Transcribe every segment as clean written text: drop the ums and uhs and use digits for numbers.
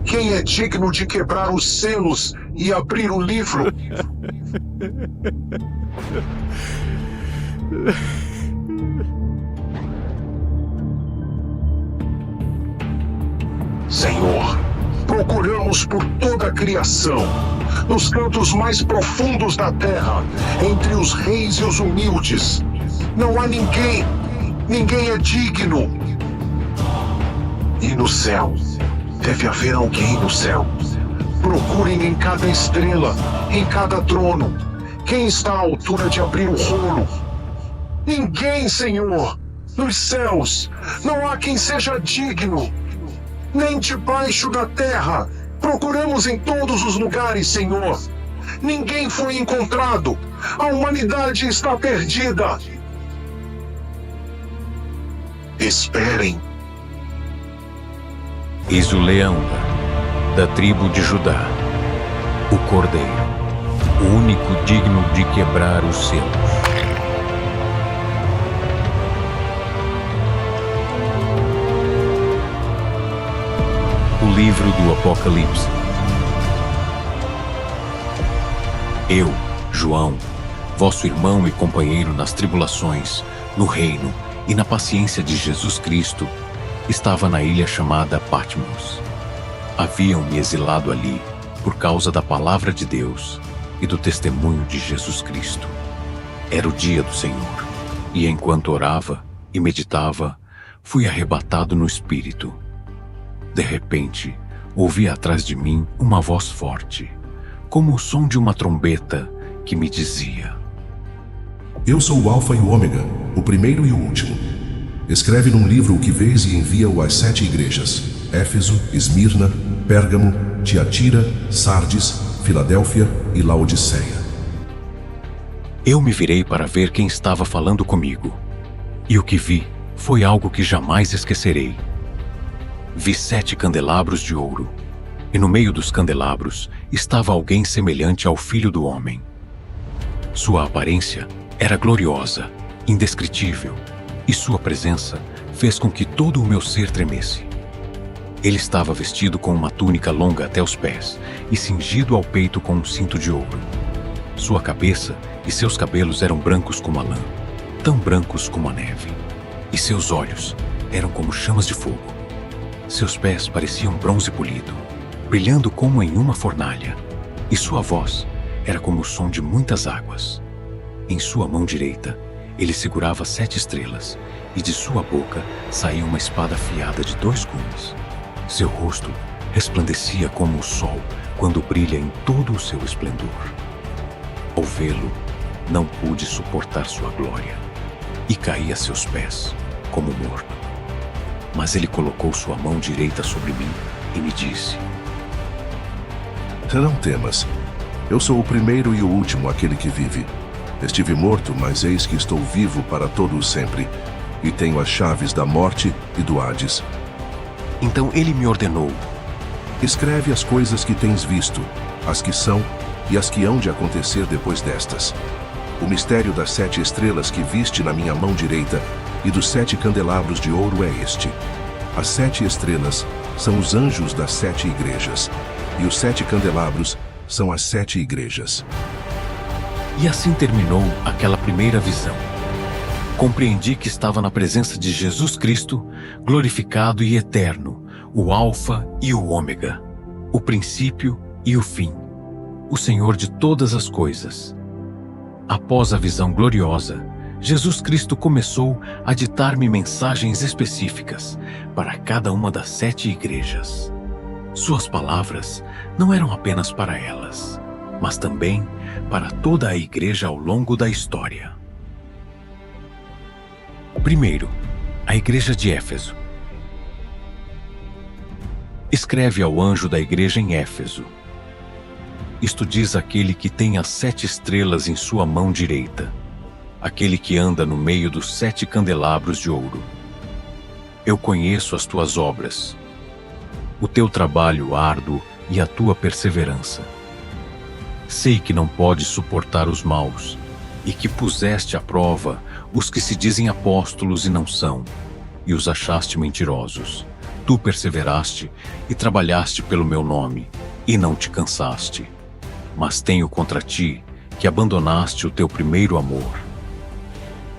Quem é digno de quebrar os selos e abrir o livro? Senhor, procuramos por toda a criação, nos cantos mais profundos da terra, entre os reis e os humildes. Não há ninguém é digno. E no céu, deve haver alguém no céu. Procurem em cada estrela, em cada trono. Quem está à altura de abrir o rolo? Ninguém, Senhor. Nos céus, não há quem seja digno. Nem debaixo da terra. Procuramos em todos os lugares, Senhor. Ninguém foi encontrado. A humanidade está perdida. Esperem. Eis o leão da tribo de Judá, o cordeiro, o único digno de quebrar os selos. O livro do Apocalipse. Eu, João, vosso irmão e companheiro nas tribulações, no reino e na paciência de Jesus Cristo, estava na ilha chamada Patmos. Haviam-me exilado ali por causa da palavra de Deus e do testemunho de Jesus Cristo. Era o dia do Senhor, e enquanto orava e meditava, fui arrebatado no espírito. De repente, ouvi atrás de mim uma voz forte, como o som de uma trombeta, que me dizia: Eu sou o Alfa e o Ômega, o primeiro e o último. Escreve num livro o que vês e envia-o às 7 igrejas: Éfeso, Esmirna, Pérgamo, Tiatira, Sardes, Filadélfia e Laodiceia. Eu me virei para ver quem estava falando comigo, e o que vi foi algo que jamais esquecerei. Vi 7 candelabros de ouro, e no meio dos candelabros estava alguém semelhante ao Filho do Homem. Sua aparência era gloriosa, indescritível, e sua presença fez com que todo o meu ser tremesse. Ele estava vestido com uma túnica longa até os pés e cingido ao peito com um cinto de ouro. Sua cabeça e seus cabelos eram brancos como a lã, tão brancos como a neve, e seus olhos eram como chamas de fogo. Seus pés pareciam bronze polido, brilhando como em uma fornalha, e sua voz era como o som de muitas águas. Em sua mão direita, ele segurava 7 estrelas, e de sua boca saía uma espada afiada de 2 gumes. Seu rosto resplandecia como o sol quando brilha em todo o seu esplendor. Ao vê-lo, não pude suportar sua glória, e caí a seus pés, como morto. Mas ele colocou sua mão direita sobre mim e me disse: Não temas. Eu sou o primeiro e o último, aquele que vive. Estive morto, mas eis que estou vivo para todo o sempre, e tenho as chaves da morte e do Hades. Então ele me ordenou: Escreve as coisas que tens visto, as que são e as que hão de acontecer depois destas. O mistério das 7 estrelas que viste na minha mão direita e dos 7 candelabros de ouro é este. As 7 estrelas são os anjos das 7 igrejas, e os 7 candelabros são as 7 igrejas. E assim terminou aquela primeira visão. Compreendi que estava na presença de Jesus Cristo, glorificado e eterno, o Alfa e o Ômega, o princípio e o fim, o Senhor de todas as coisas. Após a visão gloriosa, Jesus Cristo começou a ditar-me mensagens específicas para cada uma das 7 igrejas. Suas palavras não eram apenas para elas, mas também para toda a igreja ao longo da história. Primeiro, a igreja de Éfeso. Escreve ao anjo da igreja em Éfeso: Isto diz aquele que tem as 7 estrelas em sua mão direita, aquele que anda no meio dos 7 candelabros de ouro. Eu conheço as tuas obras, o teu trabalho árduo e a tua perseverança. Sei que não podes suportar os maus, e que puseste à prova os que se dizem apóstolos e não são, e os achaste mentirosos, Tu perseveraste e trabalhaste pelo meu nome, e não te cansaste. Mas tenho contra ti que abandonaste o teu primeiro amor.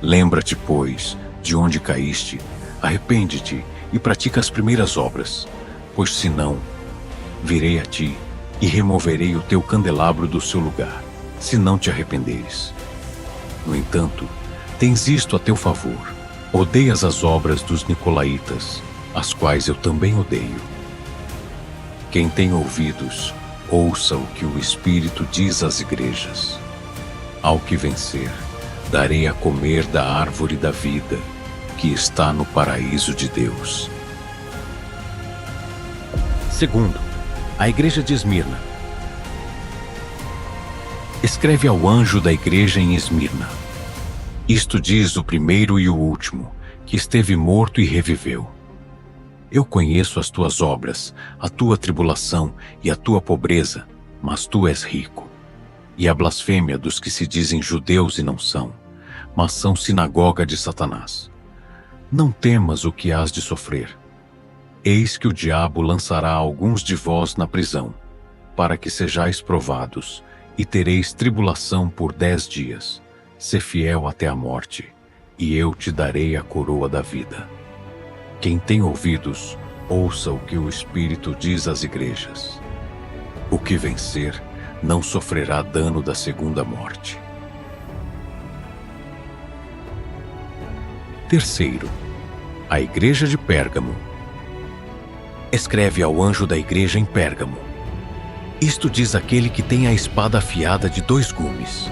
Lembra-te, pois, de onde caíste, arrepende-te e pratica as primeiras obras, pois senão, virei a ti e removerei o teu candelabro do seu lugar, se não te arrependeres. No entanto, tens isto a teu favor: odeias as obras dos nicolaítas, as quais eu também odeio. Quem tem ouvidos, ouça o que o Espírito diz às igrejas. Ao que vencer, darei a comer da árvore da vida, que está no paraíso de Deus. Segundo, a igreja de Esmirna. Escreve ao anjo da igreja em Esmirna: isto diz o primeiro e o último, que esteve morto e reviveu. Eu conheço as tuas obras, a tua tribulação e a tua pobreza, mas tu és rico. E a blasfêmia dos que se dizem judeus e não são, mas são sinagoga de Satanás. Não temas o que hás de sofrer. Eis que o diabo lançará alguns de vós na prisão, para que sejais provados, e tereis tribulação por 10 dias. Sê fiel até a morte, e eu te darei a coroa da vida. Quem tem ouvidos, ouça o que o Espírito diz às igrejas. O que vencer não sofrerá dano da segunda morte. Terceiro, a igreja de Pérgamo. Escreve ao anjo da igreja em Pérgamo: isto diz aquele que tem a espada afiada de 2 gumes.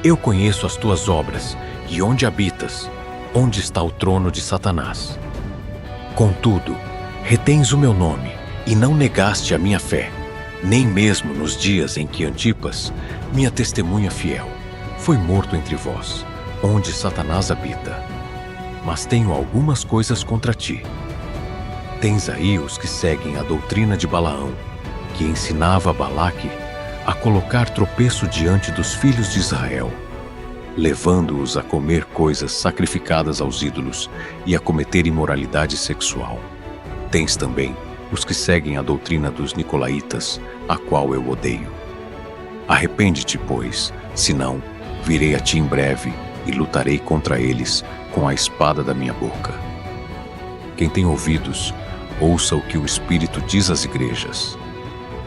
Eu conheço as tuas obras, e onde habitas, onde está o trono de Satanás. Contudo, retens o meu nome, e não negaste a minha fé, nem mesmo nos dias em que Antipas, minha testemunha fiel, foi morto entre vós, onde Satanás habita. Mas tenho algumas coisas contra ti. Tens aí os que seguem a doutrina de Balaão, que ensinava a Balaque a colocar tropeço diante dos filhos de Israel, levando-os a comer coisas sacrificadas aos ídolos e a cometer imoralidade sexual. Tens também os que seguem a doutrina dos nicolaítas, a qual eu odeio. Arrepende-te, pois, senão virei a ti em breve e lutarei contra eles com a espada da minha boca. Quem tem ouvidos, ouça o que o Espírito diz às igrejas.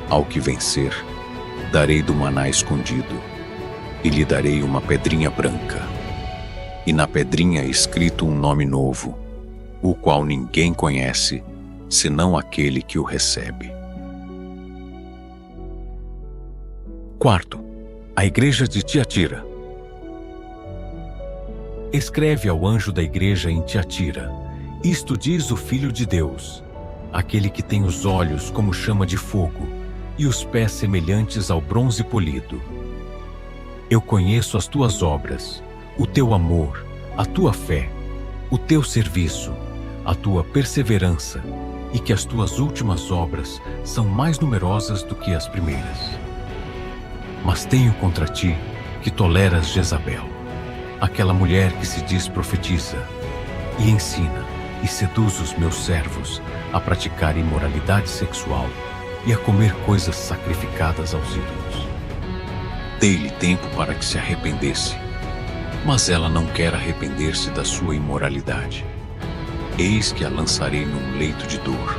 Ao que vencer, darei do maná escondido, e lhe darei uma pedrinha branca, e na pedrinha escrito um nome novo, o qual ninguém conhece, senão aquele que o recebe. Quarto, a igreja de Tiatira. Escreve ao anjo da igreja em Tiatira: isto diz o Filho de Deus, aquele que tem os olhos como chama de fogo e os pés semelhantes ao bronze polido. Eu conheço as tuas obras, o teu amor, a tua fé, o teu serviço, a tua perseverança, e que as tuas últimas obras são mais numerosas do que as primeiras. Mas tenho contra ti que toleras Jezabel, aquela mulher que se diz profetiza, e ensina e seduz os meus servos a praticar imoralidade sexual e a comer coisas sacrificadas aos ídolos. Dei-lhe tempo para que se arrependesse, mas ela não quer arrepender-se da sua imoralidade. Eis que a lançarei num leito de dor,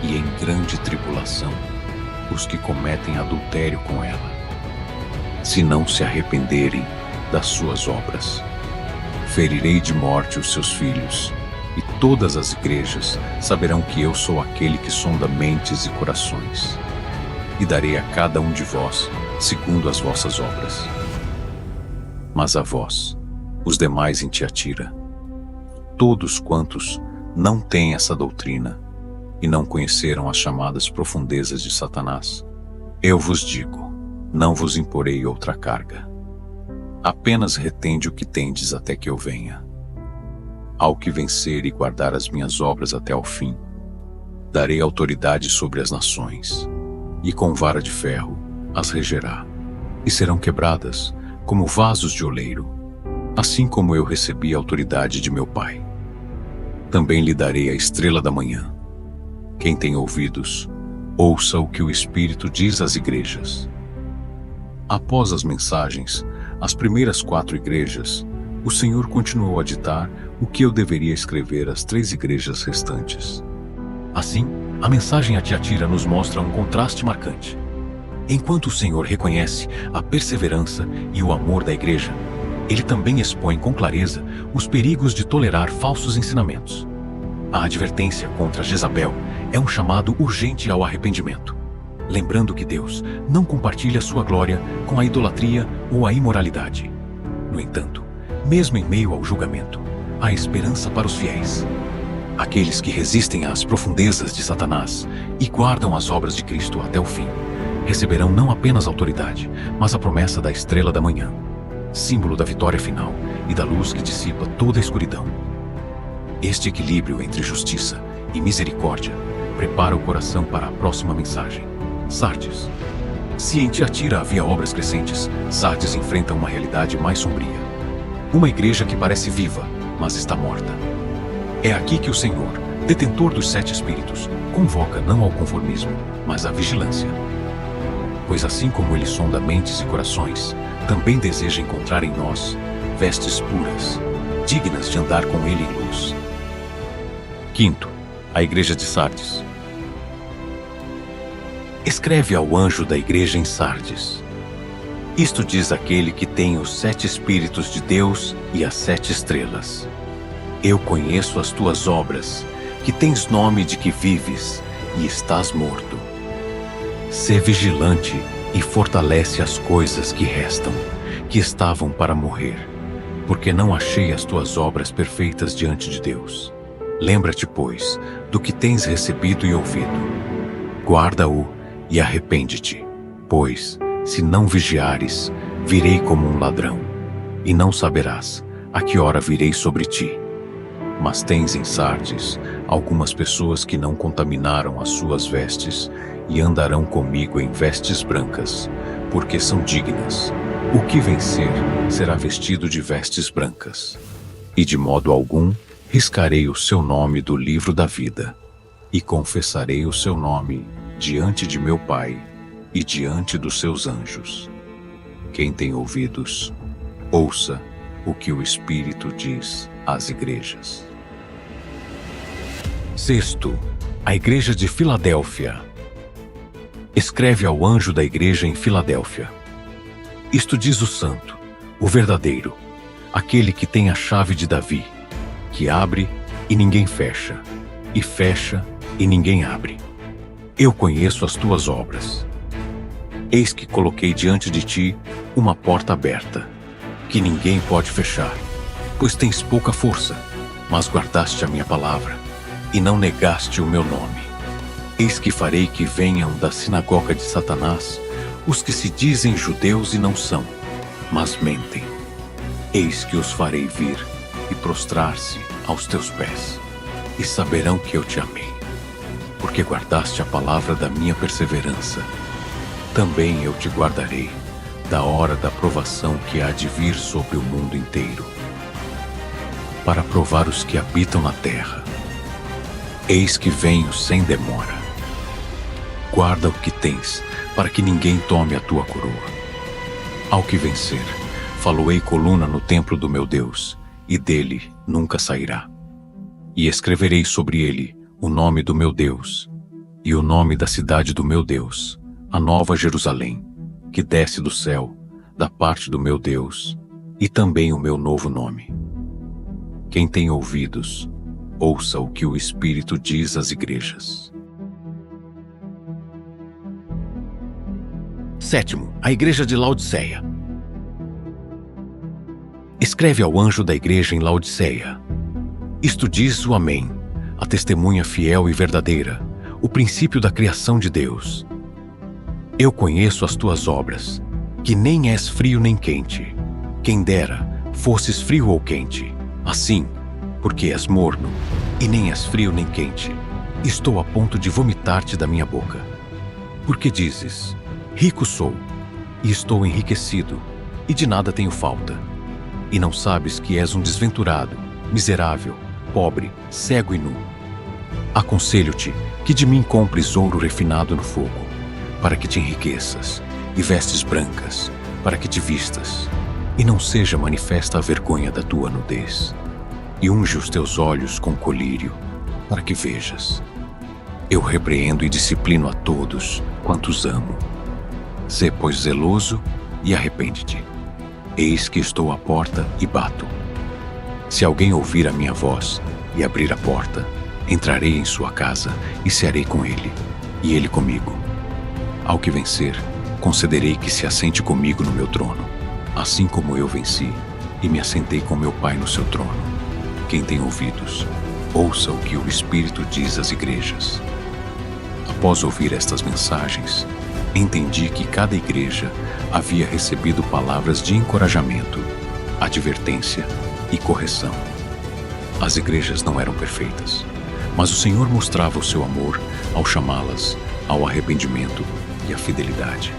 e em grande tribulação, os que cometem adultério com ela, se não se arrependerem das suas obras. Ferirei de morte os seus filhos, e todas as igrejas saberão que eu sou aquele que sonda mentes e corações, e darei a cada um de vós segundo as vossas obras. Mas a vós, os demais em Tiatira, todos quantos não têm essa doutrina e não conheceram as chamadas profundezas de Satanás, eu vos digo, não vos imporei outra carga. Apenas retende o que tendes até que eu venha. Ao que vencer e guardar as minhas obras até ao fim, darei autoridade sobre as nações, e com vara de ferro as regerá, e serão quebradas como vasos de oleiro, assim como eu recebi a autoridade de meu Pai. Também lhe darei a estrela da manhã. Quem tem ouvidos, ouça o que o Espírito diz às igrejas. Após as mensagens, às primeiras 4 igrejas, o Senhor continuou a ditar o que eu deveria escrever às 3 igrejas restantes. Assim, a mensagem a Tiatira nos mostra um contraste marcante. Enquanto o Senhor reconhece a perseverança e o amor da igreja, ele também expõe com clareza os perigos de tolerar falsos ensinamentos. A advertência contra Jezabel é um chamado urgente ao arrependimento, lembrando que Deus não compartilha sua glória com a idolatria ou a imoralidade. No entanto, mesmo em meio ao julgamento, há esperança para os fiéis. Aqueles que resistem às profundezas de Satanás e guardam as obras de Cristo até o fim, receberão não apenas autoridade, mas a promessa da estrela da manhã, símbolo da vitória final e da luz que dissipa toda a escuridão. Este equilíbrio entre justiça e misericórdia prepara o coração para a próxima mensagem. Sardes. Se em Tiatira havia obras crescentes, Sardes enfrenta uma realidade mais sombria. Uma igreja que parece viva, mas está morta. É aqui que o Senhor, detentor dos 7 espíritos, convoca não ao conformismo, mas à vigilância. Pois assim como ele sonda mentes e corações, também deseja encontrar em nós vestes puras, dignas de andar com ele em luz. 5. A Igreja de Sardes. Escreve ao anjo da igreja em Sardes. Isto diz aquele que tem os 7 Espíritos de Deus e as 7 estrelas. Eu conheço as tuas obras, que tens nome de que vives e estás morto. Sê vigilante e fortalece as coisas que restam, que estavam para morrer, porque não achei as tuas obras perfeitas diante de Deus. Lembra-te, pois, do que tens recebido e ouvido. Guarda-o e arrepende-te, pois, se não vigiares, virei como um ladrão, e não saberás a que hora virei sobre ti. Mas tens em Sardes algumas pessoas que não contaminaram as suas vestes e andarão comigo em vestes brancas, porque são dignas. O que vencer será vestido de vestes brancas. E de modo algum riscarei o seu nome do livro da vida, e confessarei o seu nome diante de meu Pai e diante dos seus anjos. Quem tem ouvidos, ouça o que o Espírito diz às igrejas. 6. A Igreja de Filadélfia. Escreve ao anjo da igreja em Filadélfia. Isto diz o santo, o verdadeiro, aquele que tem a chave de Davi, que abre e ninguém fecha, e fecha e ninguém abre. Eu conheço as tuas obras. Eis que coloquei diante de ti uma porta aberta, que ninguém pode fechar, pois tens pouca força, mas guardaste a minha palavra, e não negaste o meu nome. Eis que farei que venham da sinagoga de Satanás os que se dizem judeus e não são, mas mentem. Eis que os farei vir e prostrar-se aos teus pés, e saberão que eu te amei, porque guardaste a palavra da minha perseverança. Também eu te guardarei da hora da provação que há de vir sobre o mundo inteiro, para provar os que habitam na terra. Eis que venho sem demora. Guarda o que tens, para que ninguém tome a tua coroa. Ao que vencer, faloei coluna no templo do meu Deus, e dele nunca sairá. E escreverei sobre ele o nome do meu Deus, e o nome da cidade do meu Deus, a nova Jerusalém, que desce do céu, da parte do meu Deus, e também o meu novo nome. Quem tem ouvidos, ouça o que o Espírito diz às igrejas. 7. A Igreja de Laodiceia. Escreve ao anjo da igreja em Laodiceia. Isto diz o Amém, a testemunha fiel e verdadeira, o princípio da criação de Deus. Eu conheço as tuas obras, que nem és frio nem quente. Quem dera, fosses frio ou quente. Assim, porque és morno, e nem és frio nem quente, estou a ponto de vomitar-te da minha boca. Porque dizes, rico sou, e estou enriquecido, e de nada tenho falta. E não sabes que és um desventurado, miserável, pobre, cego e nu. Aconselho-te que de mim compres ouro refinado no fogo, para que te enriqueças, e vestes brancas, para que te vistas, e não seja manifesta a vergonha da tua nudez. E unge os teus olhos com colírio, para que vejas. Eu repreendo e disciplino a todos quantos amo. Sê, pois, zeloso e arrepende-te. Eis que estou à porta e bato. Se alguém ouvir a minha voz e abrir a porta, entrarei em sua casa e cearei com ele, e ele comigo. Ao que vencer, concederei que se assente comigo no meu trono, assim como eu venci e me assentei com meu Pai no seu trono. Quem tem ouvidos, ouça o que o Espírito diz às igrejas. Após ouvir estas mensagens, entendi que cada igreja havia recebido palavras de encorajamento, advertência e correção. As igrejas não eram perfeitas, mas o Senhor mostrava o seu amor ao chamá-las ao arrependimento e à fidelidade.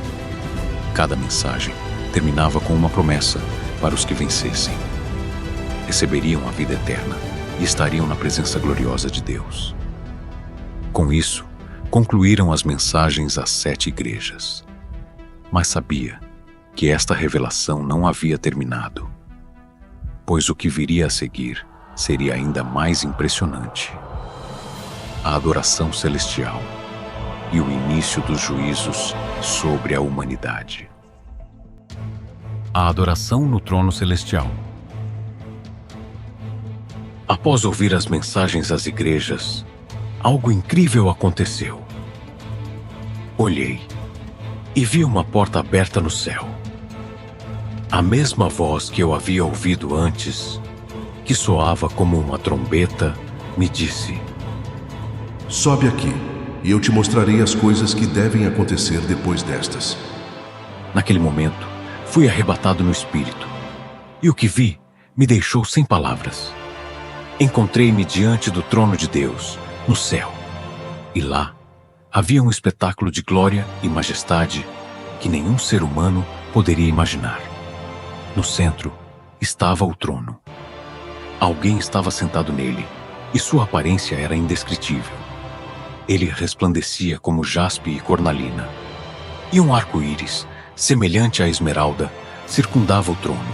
Cada mensagem terminava com uma promessa para os que vencessem. Receberiam a vida eterna e estariam na presença gloriosa de Deus. Com isso, concluíram as mensagens às 7 igrejas. Mas sabia que esta revelação não havia terminado, pois o que viria a seguir seria ainda mais impressionante. A adoração celestial e o início dos juízos sobre a humanidade. A adoração no trono celestial. Após ouvir as mensagens às igrejas, algo incrível aconteceu. Olhei e vi uma porta aberta no céu. A mesma voz que eu havia ouvido antes, que soava como uma trombeta, me disse: Sobe aqui, e eu te mostrarei as coisas que devem acontecer depois destas. Naquele momento, fui arrebatado no espírito, e o que vi me deixou sem palavras. Encontrei-me diante do trono de Deus, no céu, e lá havia um espetáculo de glória e majestade que nenhum ser humano poderia imaginar. No centro estava o trono. Alguém estava sentado nele, e sua aparência era indescritível. Ele resplandecia como jaspe e cornalina, e um arco-íris, semelhante à esmeralda, circundava o trono.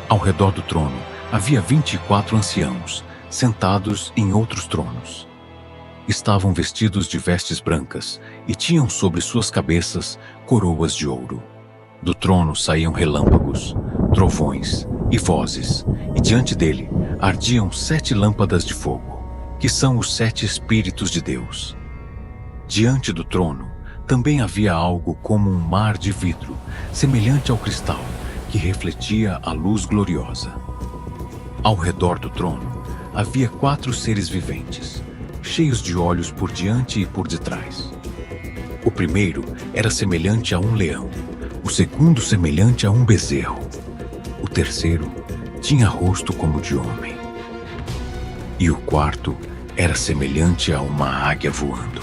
Ao redor do trono havia 24 anciãos, sentados em outros tronos. Estavam vestidos de vestes brancas e tinham sobre suas cabeças coroas de ouro. Do trono saíam relâmpagos, trovões e vozes, e diante dele ardiam 7 lâmpadas de fogo, que são os 7 Espíritos de Deus. Diante do trono também havia algo como um mar de vidro, semelhante ao cristal, que refletia a luz gloriosa. Ao redor do trono havia 4 seres viventes, cheios de olhos por diante e por detrás. O primeiro era semelhante a um leão, o segundo semelhante a um bezerro, o terceiro tinha rosto como de homem, e o quarto era semelhante a uma águia voando.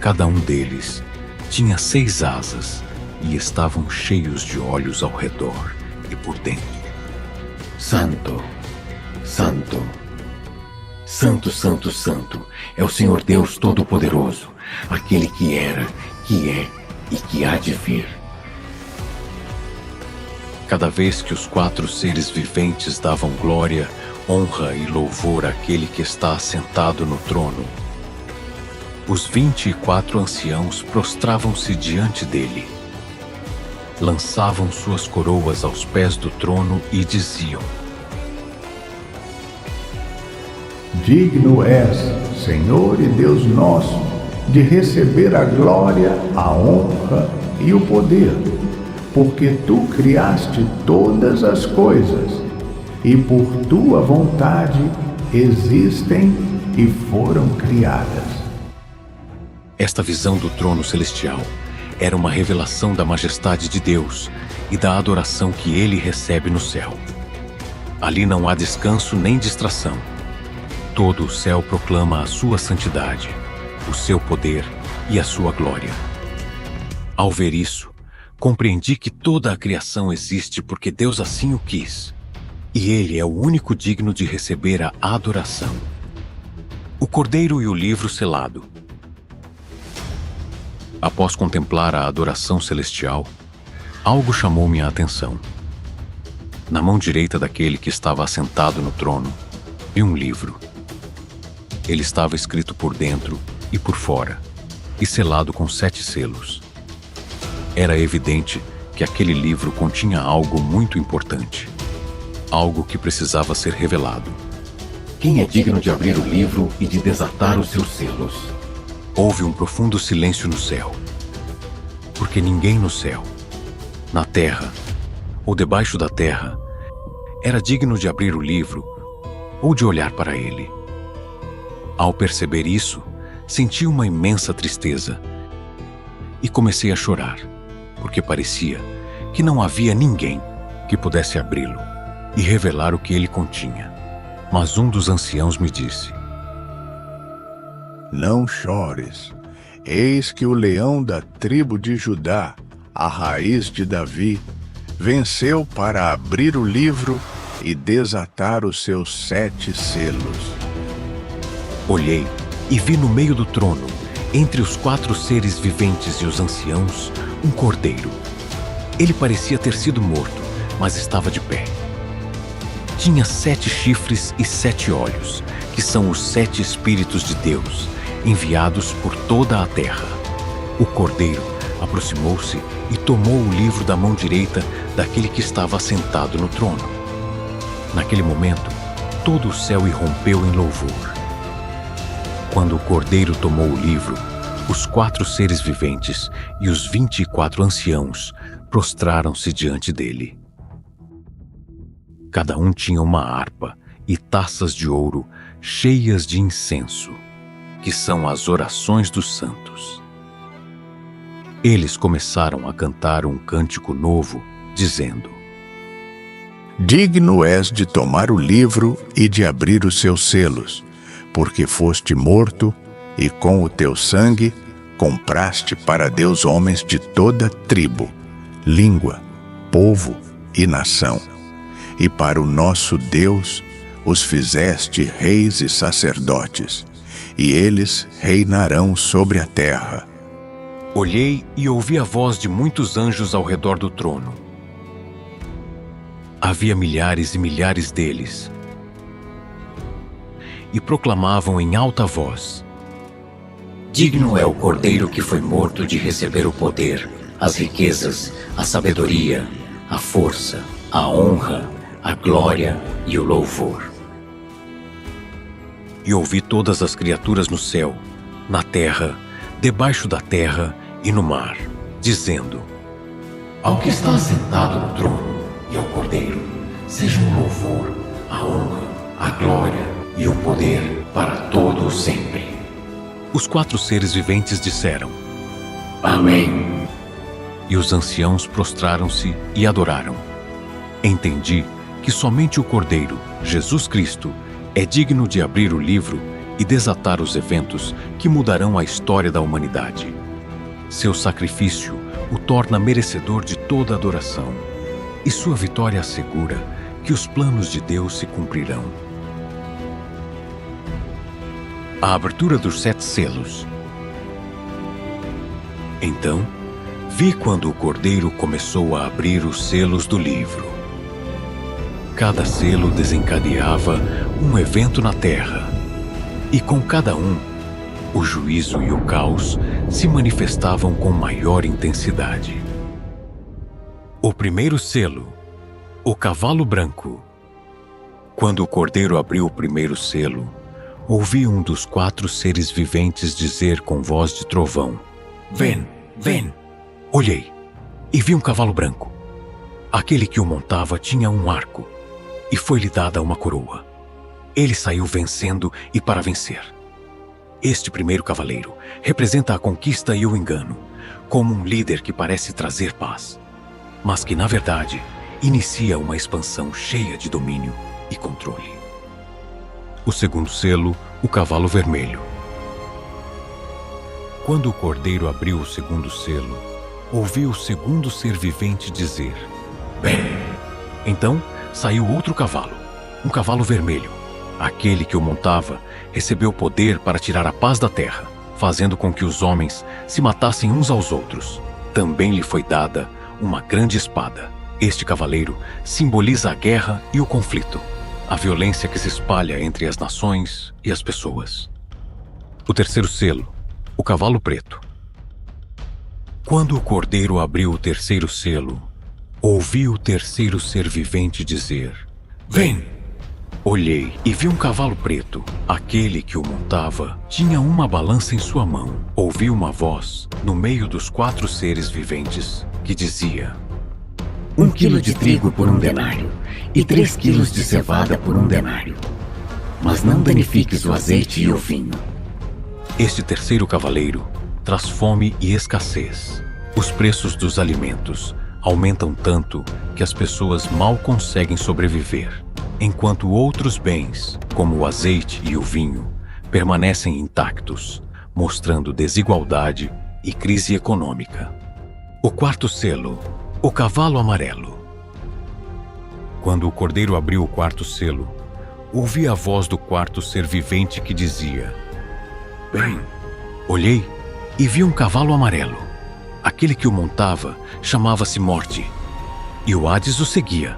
Cada um deles tinha 6 asas e estavam cheios de olhos ao redor e por dentro. Santo, Santo, Santo, Santo, Santo é o Senhor Deus Todo-Poderoso, aquele que era, que é e que há de vir. Cada vez que os 4 seres viventes davam glória, honra e louvor àquele que está assentado no trono, os 24 anciãos prostravam-se diante dele, lançavam suas coroas aos pés do trono e diziam: Digno és, Senhor e Deus nosso, de receber a glória, a honra e o poder, porque tu criaste todas as coisas, e por tua vontade existem e foram criadas. Esta visão do trono celestial era uma revelação da majestade de Deus e da adoração que ele recebe no céu. Ali não há descanso nem distração. Todo o céu proclama a sua santidade, o seu poder e a sua glória. Ao ver isso, compreendi que toda a criação existe porque Deus assim o quis, e Ele é o único digno de receber a adoração. Cordeiro e o livro selado. Após contemplar a adoração celestial, algo chamou minha atenção. Na mão direita daquele que estava assentado no trono, vi um livro. Ele estava escrito por dentro e por fora, e selado com 7 selos. Era evidente que aquele livro continha algo muito importante, algo que precisava ser revelado. Quem é digno de abrir o livro e de desatar os seus selos? Houve um profundo silêncio no céu, porque ninguém no céu, na terra ou debaixo da terra era digno de abrir o livro ou de olhar para ele. Ao perceber isso, senti uma imensa tristeza e comecei a chorar, porque parecia que não havia ninguém que pudesse abri-lo e revelar o que ele continha. Mas um dos anciãos me disse: Não chores. Eis que o leão da tribo de Judá, a raiz de Davi, venceu para abrir o livro e desatar os seus 7 selos. Olhei e vi no meio do trono, entre os 4 seres viventes e os anciãos, um cordeiro. Ele parecia ter sido morto, mas estava de pé. Tinha 7 chifres e 7 olhos, que são os 7 Espíritos de Deus, enviados por toda a terra. O cordeiro aproximou-se e tomou o livro da mão direita daquele que estava assentado no trono. Naquele momento, todo o céu irrompeu em louvor. Quando o cordeiro tomou o livro, os 4 seres viventes e os 24 anciãos prostraram-se diante dele. Cada um tinha uma harpa e taças de ouro cheias de incenso, que são as orações dos santos. Eles começaram a cantar um cântico novo, dizendo: Digno és de tomar o livro e de abrir os seus selos, porque foste morto e com o teu sangue compraste para Deus homens de toda tribo, língua, povo e nação. E para o nosso Deus os fizeste reis e sacerdotes, e eles reinarão sobre a terra. Olhei e ouvi a voz de muitos anjos ao redor do trono. Havia milhares e milhares deles, e proclamavam em alta voz: Digno é o cordeiro que foi morto de receber o poder, as riquezas, a sabedoria, a força, a honra, a glória e o louvor. E ouvi todas as criaturas no céu, na terra, debaixo da terra e no mar, dizendo: Ao que está assentado no trono e ao cordeiro, seja o louvor, a honra, a glória e o poder para todo o sempre. Os 4 seres viventes disseram: Amém. E os anciãos prostraram-se e adoraram. Entendi que somente o Cordeiro, Jesus Cristo, é digno de abrir o livro e desatar os eventos que mudarão a história da humanidade. Seu sacrifício o torna merecedor de toda adoração, e sua vitória assegura que os planos de Deus se cumprirão. A abertura dos 7 selos. Então, vi quando o Cordeiro começou a abrir os selos do livro. Cada selo desencadeava um evento na terra, e com cada um, o juízo e o caos se manifestavam com maior intensidade. O primeiro selo, o cavalo branco. Quando o Cordeiro abriu o primeiro selo, ouvi um dos 4 seres viventes dizer com voz de trovão: Vem, vem! Olhei e vi um cavalo branco. Aquele que o montava tinha um arco, e foi-lhe dada uma coroa. Ele saiu vencendo e para vencer. Este primeiro cavaleiro representa a conquista e o engano, como um líder que parece trazer paz, mas que, na verdade, inicia uma expansão cheia de domínio e controle. O segundo selo, o cavalo vermelho. Quando o Cordeiro abriu o segundo selo, ouvi o segundo ser vivente dizer: Bem. Então saiu outro cavalo, um cavalo vermelho, Aquele que o montava recebeu poder para tirar a paz da terra, fazendo com que os homens se matassem uns aos outros. Também lhe foi dada uma grande espada. Este cavaleiro simboliza a guerra e o conflito, a violência que se espalha entre as nações e as pessoas. O terceiro selo, o cavalo preto. Quando o cordeiro abriu o terceiro selo, ouvi o terceiro ser vivente dizer: "Vem!" Olhei e vi um cavalo preto. Aquele que o montava tinha uma balança em sua mão. Ouvi uma voz no meio dos 4 seres viventes que dizia: 1 quilo de trigo por 1 denário, e 3 quilos de cevada por 1 denário. Mas não danifiques o azeite e o vinho. Este terceiro cavaleiro traz fome e escassez. Os preços dos alimentos aumentam tanto que as pessoas mal conseguem sobreviver, enquanto outros bens, como o azeite e o vinho, permanecem intactos, mostrando desigualdade e crise econômica. O quarto selo, o cavalo amarelo. Quando o cordeiro abriu o quarto selo, ouvi a voz do quarto ser vivente que dizia: "Vem!" Olhei e vi um cavalo amarelo. Aquele que o montava chamava-se Morte, e o Hades o seguia.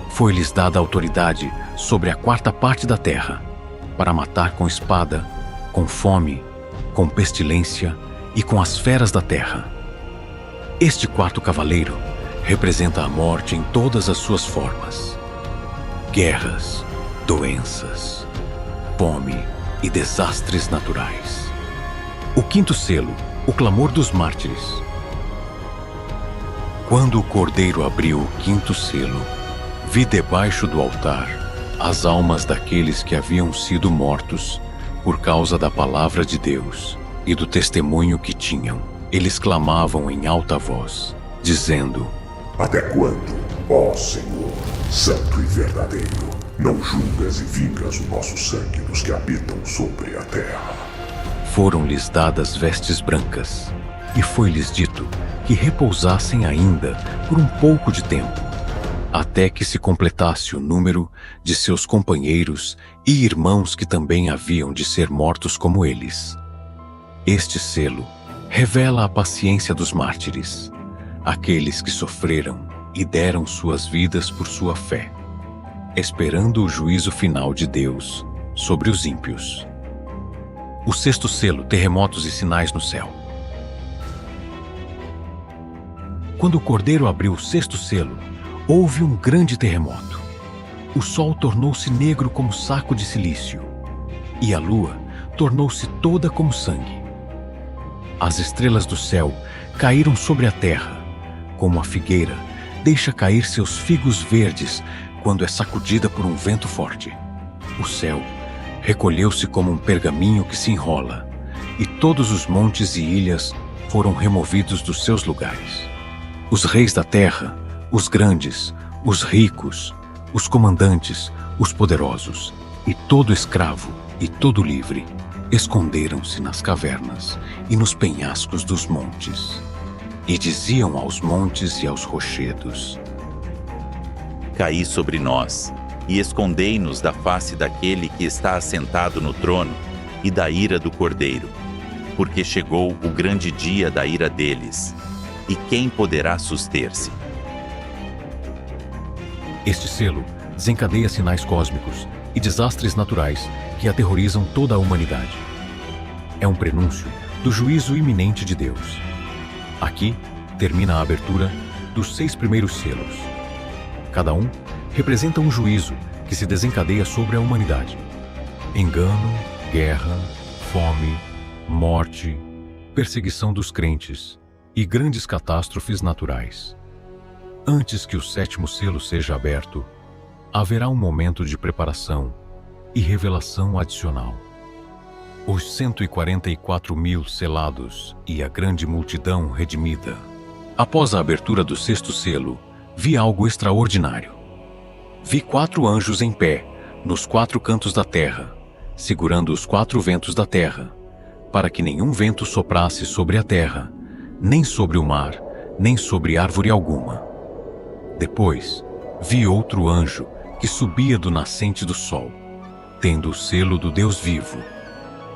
Foi-lhes dada autoridade sobre a 4ª parte da terra, para matar com espada, com fome, com pestilência e com as feras da terra. Este quarto cavaleiro representa a morte em todas as suas formas: guerras, doenças, fome e desastres naturais. O quinto selo, o clamor dos mártires. Quando o cordeiro abriu o quinto selo, vi debaixo do altar as almas daqueles que haviam sido mortos por causa da palavra de Deus e do testemunho que tinham. Eles clamavam em alta voz, dizendo: Até quando, ó Senhor, santo e verdadeiro, não julgas e vingas o nosso sangue dos que habitam sobre a terra? Foram-lhes dadas vestes brancas, e foi-lhes dito que repousassem ainda por um pouco de tempo, até que se completasse o número de seus companheiros e irmãos que também haviam de ser mortos como eles. Este selo revela a paciência dos mártires, aqueles que sofreram e deram suas vidas por sua fé, esperando o juízo final de Deus sobre os ímpios. O sexto selo, terremotos e sinais no céu. Quando o cordeiro abriu o sexto selo, houve um grande terremoto. O sol tornou-se negro como saco de silício, e a lua tornou-se toda como sangue. As estrelas do céu caíram sobre a terra, como a figueira deixa cair seus figos verdes quando é sacudida por um vento forte. O céu recolheu-se como um pergaminho que se enrola, e todos os montes e ilhas foram removidos dos seus lugares. Os reis da terra, os grandes, os ricos, os comandantes, os poderosos, e todo escravo e todo livre, esconderam-se nas cavernas e nos penhascos dos montes, e diziam aos montes e aos rochedos: Caí sobre nós, e escondei-nos da face daquele que está assentado no trono e da ira do Cordeiro, porque chegou o grande dia da ira deles, e quem poderá suster-se? Este selo desencadeia sinais cósmicos e desastres naturais que aterrorizam toda a humanidade. É um prenúncio do juízo iminente de Deus. Aqui termina a abertura dos 6 primeiros selos. Cada um representa um juízo que se desencadeia sobre a humanidade. Engano, guerra, fome, morte, perseguição dos crentes e grandes catástrofes naturais. Antes que o 7º selo seja aberto, haverá um momento de preparação e revelação adicional. Os 144.000 selados e a grande multidão redimida. Após a abertura do 6º selo, vi algo extraordinário. Vi 4 anjos em pé, nos 4 cantos da terra, segurando os 4 ventos da terra, para que nenhum vento soprasse sobre a terra, nem sobre o mar, nem sobre árvore alguma. Depois, vi outro anjo que subia do nascente do sol. tendo o selo do Deus vivo.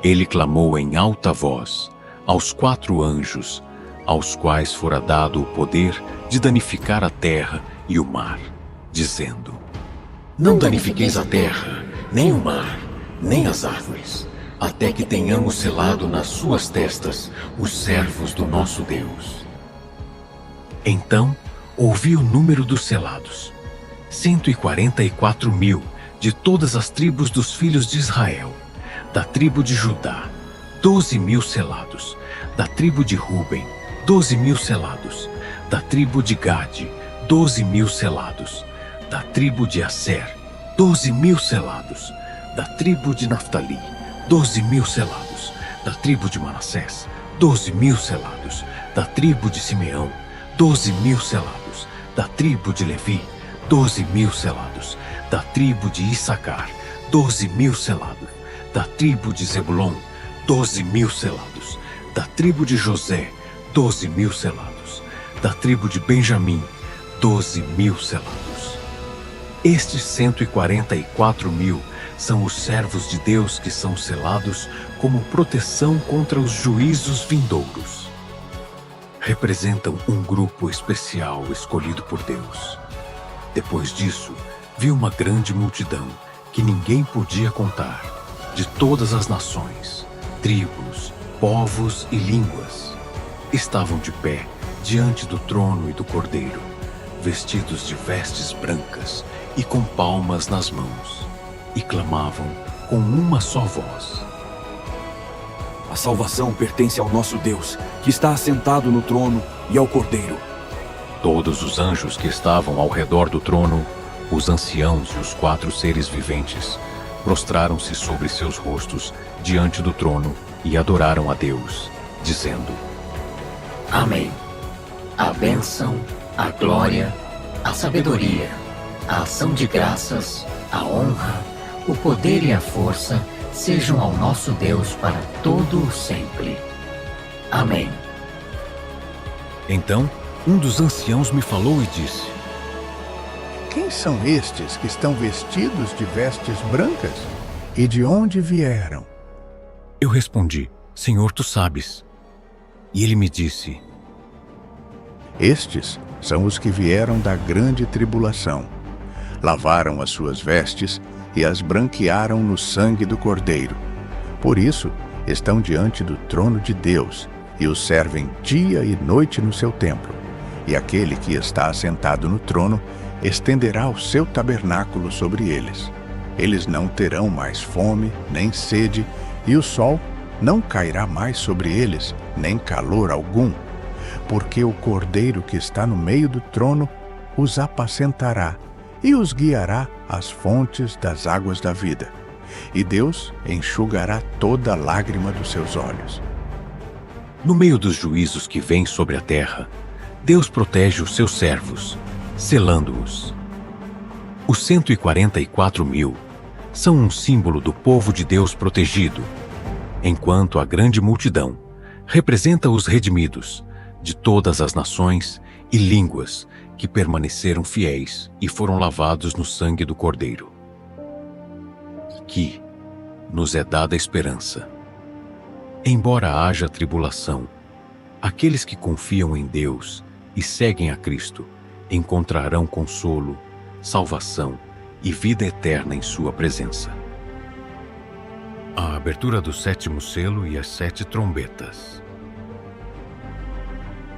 Ele clamou em alta voz aos 4 anjos, aos quais fora dado o poder de danificar a terra e o mar, dizendo: Não danifiqueis a terra, nem o mar, nem as árvores, até que tenhamos selado nas suas testas os servos do nosso Deus. Então ouvi o número dos selados: 144.000 de todas as tribos dos filhos de Israel. Da tribo de Judá, 12.000 selados. Da tribo de Ruben, 12.000 selados. Da tribo de Gade, 12.000 selados. Da tribo de Asser, 12.000 selados. Da tribo de Naftali, 12.000 selados. Da tribo de Manassés, 12.000 selados. Da tribo de Simeão, 12.000 selados. Da tribo de Levi, 12.000 selados. Da tribo de Issacar, 12.000 selados. Da tribo de Zebulon, 12.000 selados. Da tribo de José, 12.000 selados. Da tribo de Benjamim, 12.000 selados. Estes 144.000 são os servos de Deus que são selados como proteção contra os juízos vindouros. Representam um grupo especial escolhido por Deus. Depois disso, vi uma grande multidão que ninguém podia contar, de todas as nações, tribos, povos e línguas. Estavam de pé diante do trono e do Cordeiro, vestidos de vestes brancas e com palmas nas mãos, e clamavam com uma só voz: A salvação pertence ao nosso Deus, que está assentado no trono, e ao Cordeiro. Todos os anjos que estavam ao redor do trono, os anciãos e os 4 seres viventes, prostraram-se sobre seus rostos diante do trono e adoraram a Deus, dizendo: Amém. A bênção, a glória, a sabedoria, a ação de graças, a honra, o poder e a força sejam ao nosso Deus para todo o sempre. Amém. Então, um dos anciãos me falou e disse: Quem são estes que estão vestidos de vestes brancas? E de onde vieram? Eu respondi: Senhor, tu sabes. E ele me disse: Estes são os que vieram da grande tribulação. Lavaram as suas vestes e as branquearam no sangue do Cordeiro. Por isso, estão diante do trono de Deus e o servem dia e noite no seu templo. E aquele que está assentado no trono estenderá o seu tabernáculo sobre eles. Eles não terão mais fome, nem sede, e o sol não cairá mais sobre eles, nem calor algum, porque o Cordeiro que está no meio do trono os apacentará e os guiará às fontes das águas da vida. E Deus enxugará toda lágrima dos seus olhos. No meio dos juízos que vêm sobre a terra, Deus protege os seus servos, selando-os. Os 144.000 são um símbolo do povo de Deus protegido, enquanto a grande multidão representa os redimidos de todas as nações e línguas que permaneceram fiéis e foram lavados no sangue do Cordeiro. Que nos é dada esperança. Embora haja tribulação, aqueles que confiam em Deus e seguem a Cristo encontrarão consolo, salvação e vida eterna em sua presença. A abertura do 7º selo e as 7 trombetas.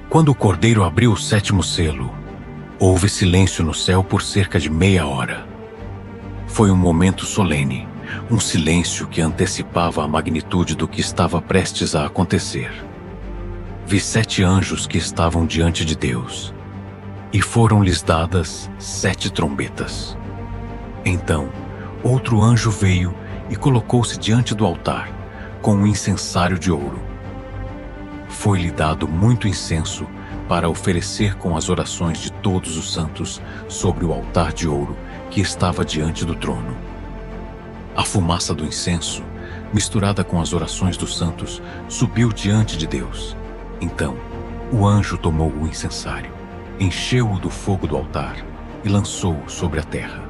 Quando o Cordeiro abriu o 7º selo, houve silêncio no céu por cerca de meia hora. Foi um momento solene, um silêncio que antecipava a magnitude do que estava prestes a acontecer. Vi 7 anjos que estavam diante de Deus, e foram-lhes dadas 7 trombetas. Então, outro anjo veio e colocou-se diante do altar, com um incensário de ouro. Foi-lhe dado muito incenso para oferecer com as orações de todos os santos sobre o altar de ouro que estava diante do trono. A fumaça do incenso, misturada com as orações dos santos, subiu diante de Deus. Então, o anjo tomou o incensário, encheu-o do fogo do altar e lançou-o sobre a terra.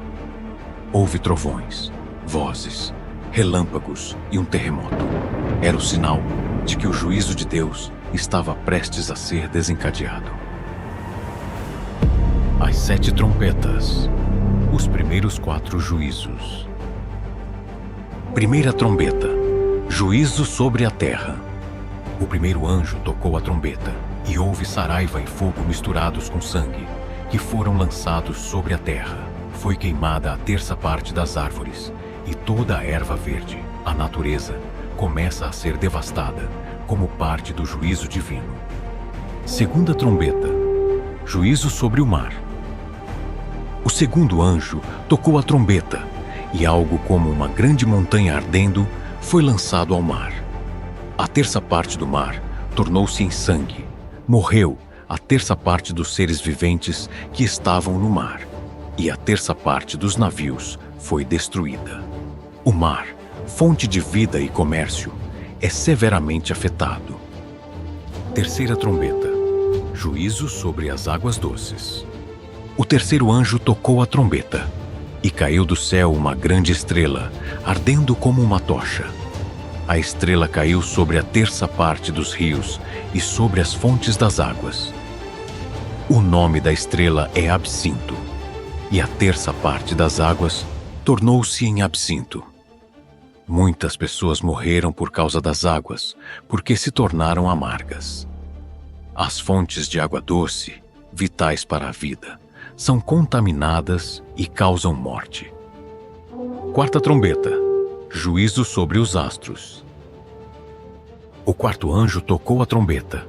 Houve trovões, vozes, relâmpagos e um terremoto. Era o sinal de que o juízo de Deus estava prestes a ser desencadeado. As 7 trombetas. Os primeiros 4 juízos. Primeira trombeta. Juízo sobre a terra. O primeiro anjo tocou a trombeta, e houve saraiva e fogo misturados com sangue, que foram lançados sobre a terra. Foi queimada a terça parte das árvores, e toda a erva verde, a natureza, começa a ser devastada, como parte do juízo divino. Segunda trombeta. Juízo sobre o mar. O segundo anjo tocou a trombeta, e algo como uma grande montanha ardendo foi lançado ao mar. A terça parte do mar tornou-se em sangue. Morreu a terça parte dos seres viventes que estavam no mar, e a terça parte dos navios foi destruída. O mar, fonte de vida e comércio, é severamente afetado. Terceira trombeta. Juízo sobre as águas doces. O terceiro anjo tocou a trombeta, e caiu do céu uma grande estrela, ardendo como uma tocha. A estrela caiu sobre a terça parte dos rios e sobre as fontes das águas. O nome da estrela é Absinto, e a terça parte das águas tornou-se em absinto. Muitas pessoas morreram por causa das águas, porque se tornaram amargas. As fontes de água doce, vitais para a vida, são contaminadas e causam morte. Quarta trombeta. Juízo sobre os astros. O quarto anjo tocou a trombeta,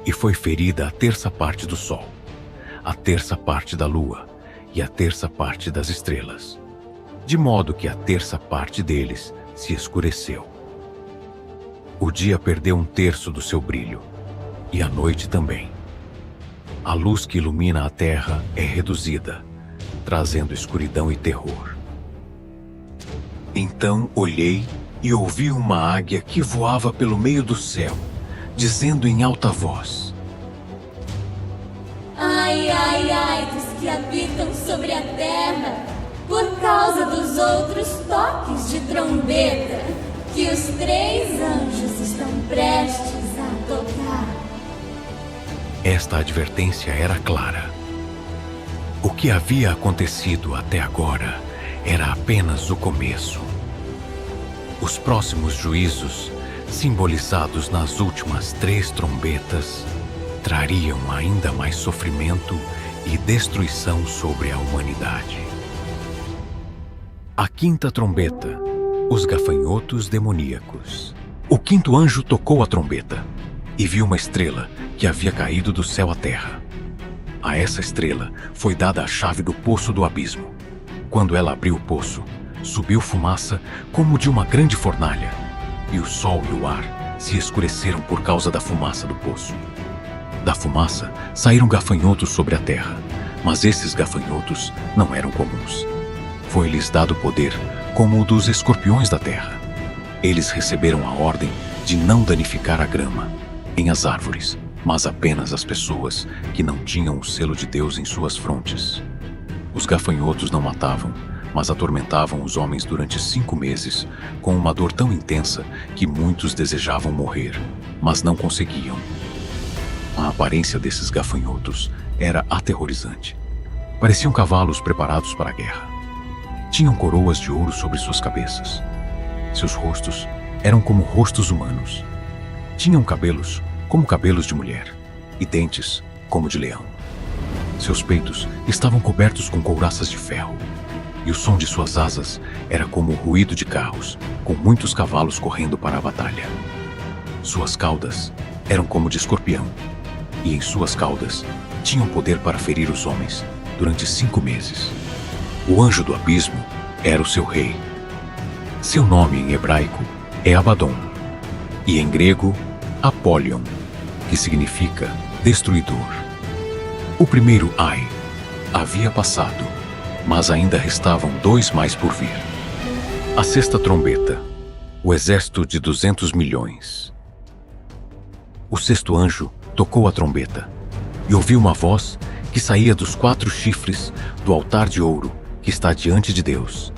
e foi ferida a terça parte do sol, a terça parte da lua e a terça parte das estrelas, de modo que a terça parte deles se escureceu. O dia perdeu um terço do seu brilho, e a noite também. A luz que ilumina a terra é reduzida, trazendo escuridão e terror. Então olhei e ouvi uma águia que voava pelo meio do céu, dizendo em alta voz: Ai, ai, ai dos que habitam sobre a terra, por causa dos outros toques de trombeta que os 3 anjos estão prestes a tocar. Esta advertência era clara. O que havia acontecido até agora era apenas o começo. Os próximos juízos, simbolizados nas últimas 3 trombetas, trariam ainda mais sofrimento e destruição sobre a humanidade. A quinta trombeta. Os gafanhotos demoníacos. O quinto anjo tocou a trombeta, e viu uma estrela que havia caído do céu à terra. A essa estrela foi dada a chave do poço do abismo. Quando ela abriu o poço, subiu fumaça como de uma grande fornalha, e o sol e o ar se escureceram por causa da fumaça do poço. Da fumaça saíram gafanhotos sobre a terra, mas esses gafanhotos não eram comuns. Foi-lhes dado poder como o dos escorpiões da terra. Eles receberam a ordem de não danificar a grama, nem as árvores, mas apenas as pessoas que não tinham o selo de Deus em suas frontes. Os gafanhotos não matavam, mas atormentavam os homens durante 5 meses, com uma dor tão intensa que muitos desejavam morrer, mas não conseguiam. A aparência desses gafanhotos era aterrorizante. Pareciam cavalos preparados para a guerra. Tinham coroas de ouro sobre suas cabeças. Seus rostos eram como rostos humanos. Tinham cabelos como cabelos de mulher e dentes como de leão. Seus peitos estavam cobertos com couraças de ferro, e o som de suas asas era como o ruído de carros, com muitos cavalos correndo para a batalha. Suas caudas eram como de escorpião, e em suas caudas tinham poder para ferir os homens durante 5 meses. O anjo do abismo era o seu rei. Seu nome em hebraico é Abaddon, e em grego, Apollyon, que significa destruidor. O primeiro Ai havia passado, mas ainda restavam 2 mais por vir. A sexta trombeta, o exército de 200 milhões. O sexto anjo tocou a trombeta, e ouviu uma voz que saía dos 4 chifres do altar de ouro que está diante de Deus.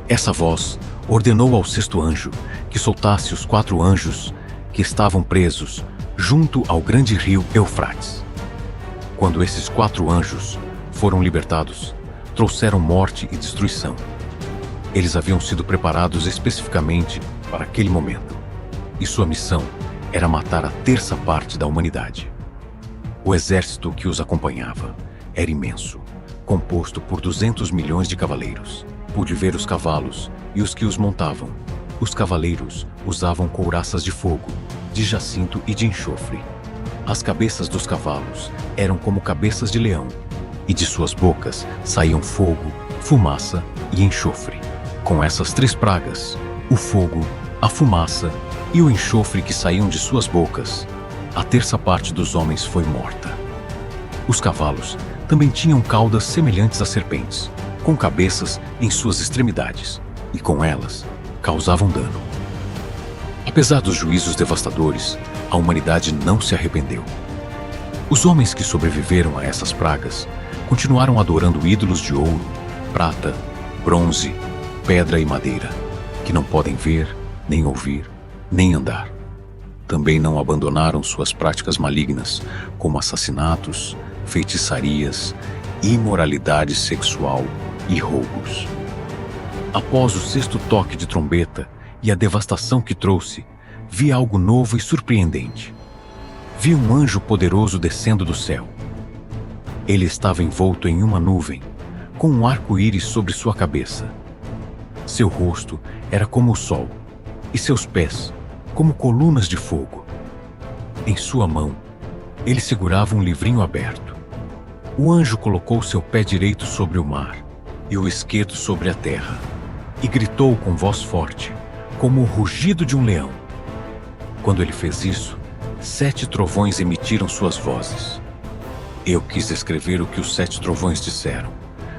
Essa voz ordenou ao sexto anjo que soltasse os 4 anjos que estavam presos junto ao grande rio Eufrates. Quando esses 4 anjos foram libertados, trouxeram morte e destruição. Eles haviam sido preparados especificamente para aquele momento, e sua missão era matar a 1/3 parte da humanidade. O exército que os acompanhava era imenso, composto por 200 milhões de cavaleiros. Pude ver os cavalos e os que os montavam. Os cavaleiros usavam couraças de fogo, de jacinto e de enxofre. As cabeças dos cavalos eram como cabeças de leão, e de suas bocas saíam fogo, fumaça e enxofre. Com essas 3 pragas, o fogo, a fumaça e o enxofre que saíam de suas bocas, a 1/3 parte dos homens foi morta. Os cavalos também tinham caudas semelhantes a serpentes, com cabeças em suas extremidades, e com elas causavam dano. Apesar dos juízos devastadores, a humanidade não se arrependeu. Os homens que sobreviveram a essas pragas continuaram adorando ídolos de ouro, prata, bronze, pedra e madeira, que não podem ver, nem ouvir, nem andar. Também não abandonaram suas práticas malignas, como assassinatos, feitiçarias, imoralidade sexual e roubos. Após o 6º toque de trombeta e a devastação que trouxe, vi algo novo e surpreendente. Vi um anjo poderoso descendo do céu. Ele estava envolto em uma nuvem, com um arco-íris sobre sua cabeça. Seu rosto era como o sol, e seus pés como colunas de fogo. Em sua mão, ele segurava um livrinho aberto. O anjo colocou seu pé direito sobre o mar e o esquerdo sobre a terra, e gritou com voz forte, como o rugido de um leão. Quando ele fez isso, 7 trovões emitiram suas vozes. Eu quis escrever o que os 7 trovões disseram,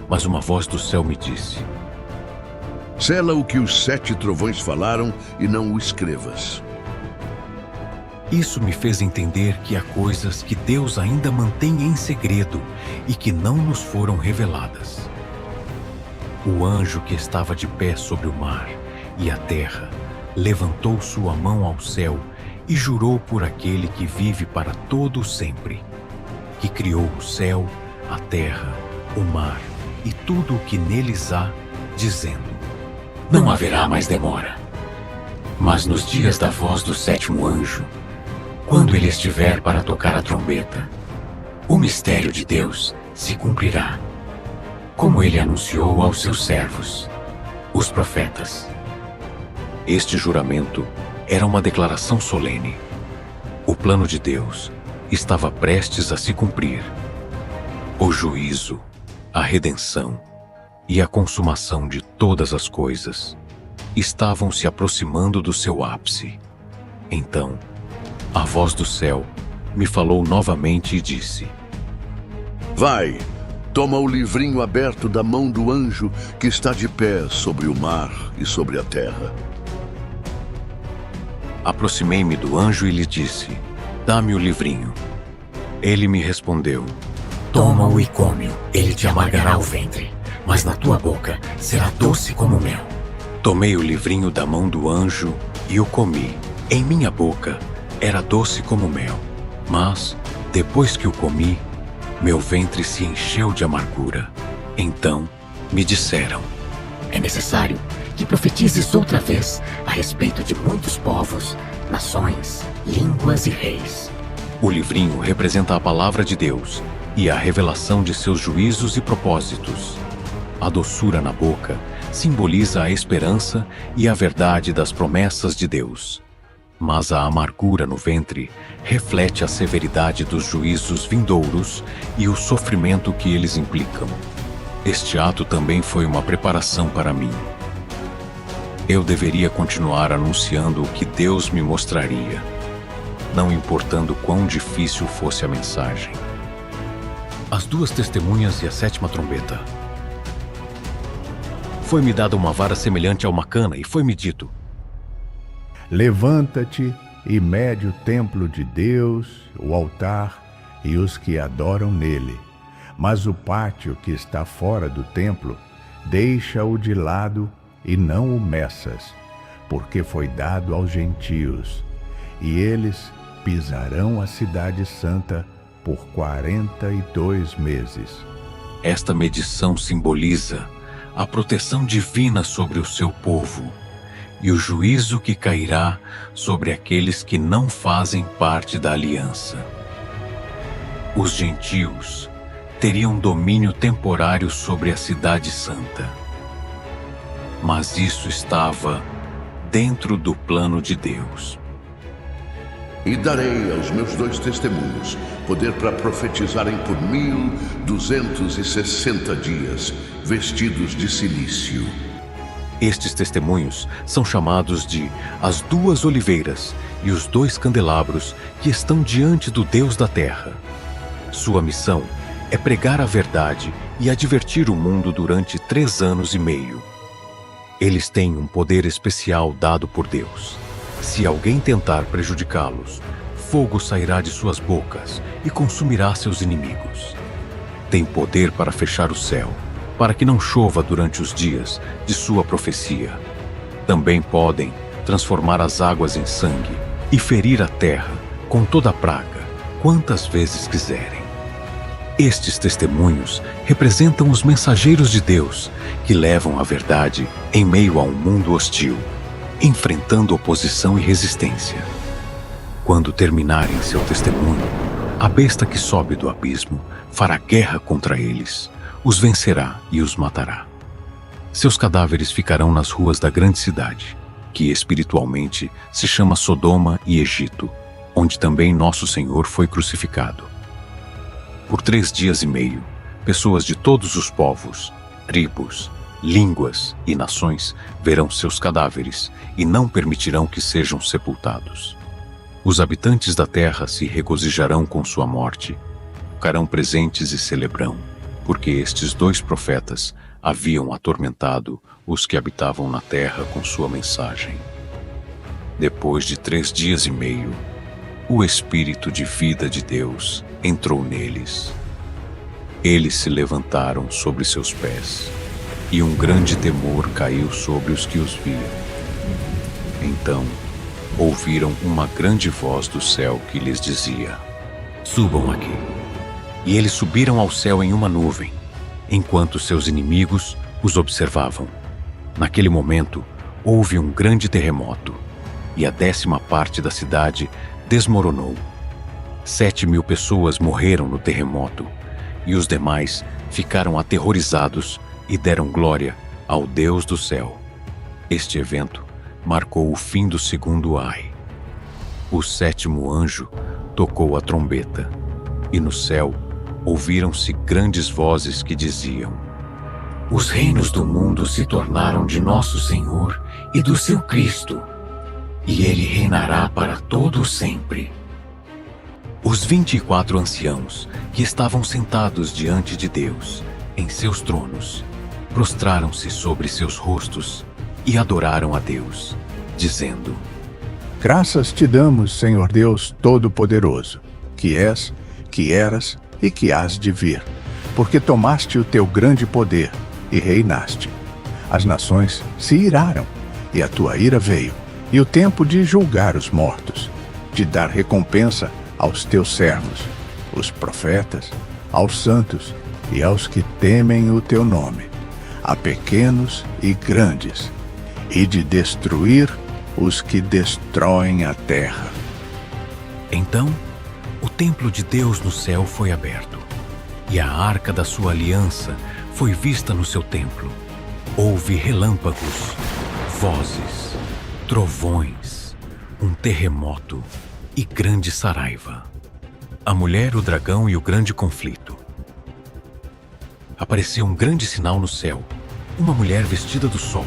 mas uma voz do céu me disse: sela o que os 7 trovões falaram e não o escrevas. Isso me fez entender que há coisas que Deus ainda mantém em segredo e que não nos foram reveladas. O anjo que estava de pé sobre o mar e a terra levantou sua mão ao céu e jurou por aquele que vive para todo o sempre, que criou o céu, a terra, o mar e tudo o que neles há, dizendo: não haverá mais demora. Mas nos dias da voz do 7º anjo, quando ele estiver para tocar a trombeta, o mistério de Deus se cumprirá, como ele anunciou aos seus servos, os profetas. Este juramento era uma declaração solene. O plano de Deus estava prestes a se cumprir. O juízo, a redenção e a consumação de todas as coisas estavam se aproximando do seu ápice. Então, a voz do céu me falou novamente e disse: vai, toma o livrinho aberto da mão do anjo que está de pé sobre o mar e sobre a terra. Aproximei-me do anjo e lhe disse: dá-me o livrinho. Ele me respondeu: toma-o e come-o, ele te amargará o ventre, mas na tua boca será doce como mel. Tomei o livrinho da mão do anjo e o comi. Em minha boca era doce como mel, mas, depois que o comi, meu ventre se encheu de amargura. Então me disseram: é necessário que profetizes outra vez a respeito de muitos povos, nações, línguas e reis. O livrinho representa a palavra de Deus e a revelação de seus juízos e propósitos. A doçura na boca simboliza a esperança e a verdade das promessas de Deus. Mas a amargura no ventre reflete a severidade dos juízos vindouros e o sofrimento que eles implicam. Este ato também foi uma preparação para mim. Eu deveria continuar anunciando o que Deus me mostraria, não importando quão difícil fosse a mensagem. As 2 testemunhas e a 7ª trombeta. Foi-me dada uma vara semelhante a uma cana e foi-me dito: levanta-te e mede o templo de Deus, o altar e os que adoram nele. Mas o pátio que está fora do templo, deixa-o de lado e não o meças, porque foi dado aos gentios, e eles pisarão a cidade santa por 42 meses. Esta medição simboliza a proteção divina sobre o seu povo e o juízo que cairá sobre aqueles que não fazem parte da aliança. Os gentios teriam domínio temporário sobre a cidade santa. Mas isso estava dentro do plano de Deus. E darei aos meus 2 testemunhos poder para profetizarem por 1260 dias, vestidos de cilício. Estes testemunhos são chamados de as 2 oliveiras e os 2 candelabros que estão diante do Deus da terra. Sua missão é pregar a verdade e advertir o mundo durante 3 anos e meio. Eles têm um poder especial dado por Deus. Se alguém tentar prejudicá-los, fogo sairá de suas bocas e consumirá seus inimigos. Tem poder para fechar o céu, para que não chova durante os dias de sua profecia. Também podem transformar as águas em sangue e ferir a terra com toda a praga, quantas vezes quiserem. Estes testemunhos representam os mensageiros de Deus que levam a verdade em meio a um mundo hostil, enfrentando oposição e resistência. Quando terminarem seu testemunho, a besta que sobe do abismo fará guerra contra eles, os vencerá e os matará. Seus cadáveres ficarão nas ruas da grande cidade, que espiritualmente se chama Sodoma e Egito, onde também nosso Senhor foi crucificado. Por 3 dias e meio, pessoas de todos os povos, tribos, línguas e nações verão seus cadáveres e não permitirão que sejam sepultados. Os habitantes da terra se regozijarão com sua morte, ficarão presentes e celebrarão, porque estes 2 profetas haviam atormentado os que habitavam na terra com sua mensagem. Depois de 3 dias e meio, o Espírito de vida de Deus entrou neles. Eles se levantaram sobre seus pés, e um grande temor caiu sobre os que os viam. Então, ouviram uma grande voz do céu que lhes dizia: subam aqui. E eles subiram ao céu em uma nuvem, enquanto seus inimigos os observavam. Naquele momento, houve um grande terremoto, e a 10ª parte da cidade desmoronou. 7.000 pessoas morreram no terremoto, e os demais ficaram aterrorizados e deram glória ao Deus do céu. Este evento marcou o fim do 2º ai. O 7º anjo tocou a trombeta, e no céu ouviram-se grandes vozes que diziam: os reinos do mundo se tornaram de nosso Senhor e do seu Cristo, e ele reinará para todo sempre. Os 24 anciãos que estavam sentados diante de Deus, em seus tronos, prostraram-se sobre seus rostos e adoraram a Deus, dizendo: Graças te damos, Senhor Deus Todo-Poderoso, que és, que eras e que hás de vir, porque tomaste o teu grande poder e reinaste. As nações se iraram, e a tua ira veio, e o tempo de julgar os mortos, de dar recompensa aos teus servos, os profetas, aos santos e aos que temem o teu nome, a pequenos e grandes, e de destruir os que destroem a terra. Então, o templo de Deus no céu foi aberto, e a arca da sua aliança foi vista no seu templo. Houve relâmpagos, vozes, trovões, um terremoto e grande saraiva. A mulher, o dragão e o grande conflito. Apareceu um grande sinal no céu, uma mulher vestida do sol,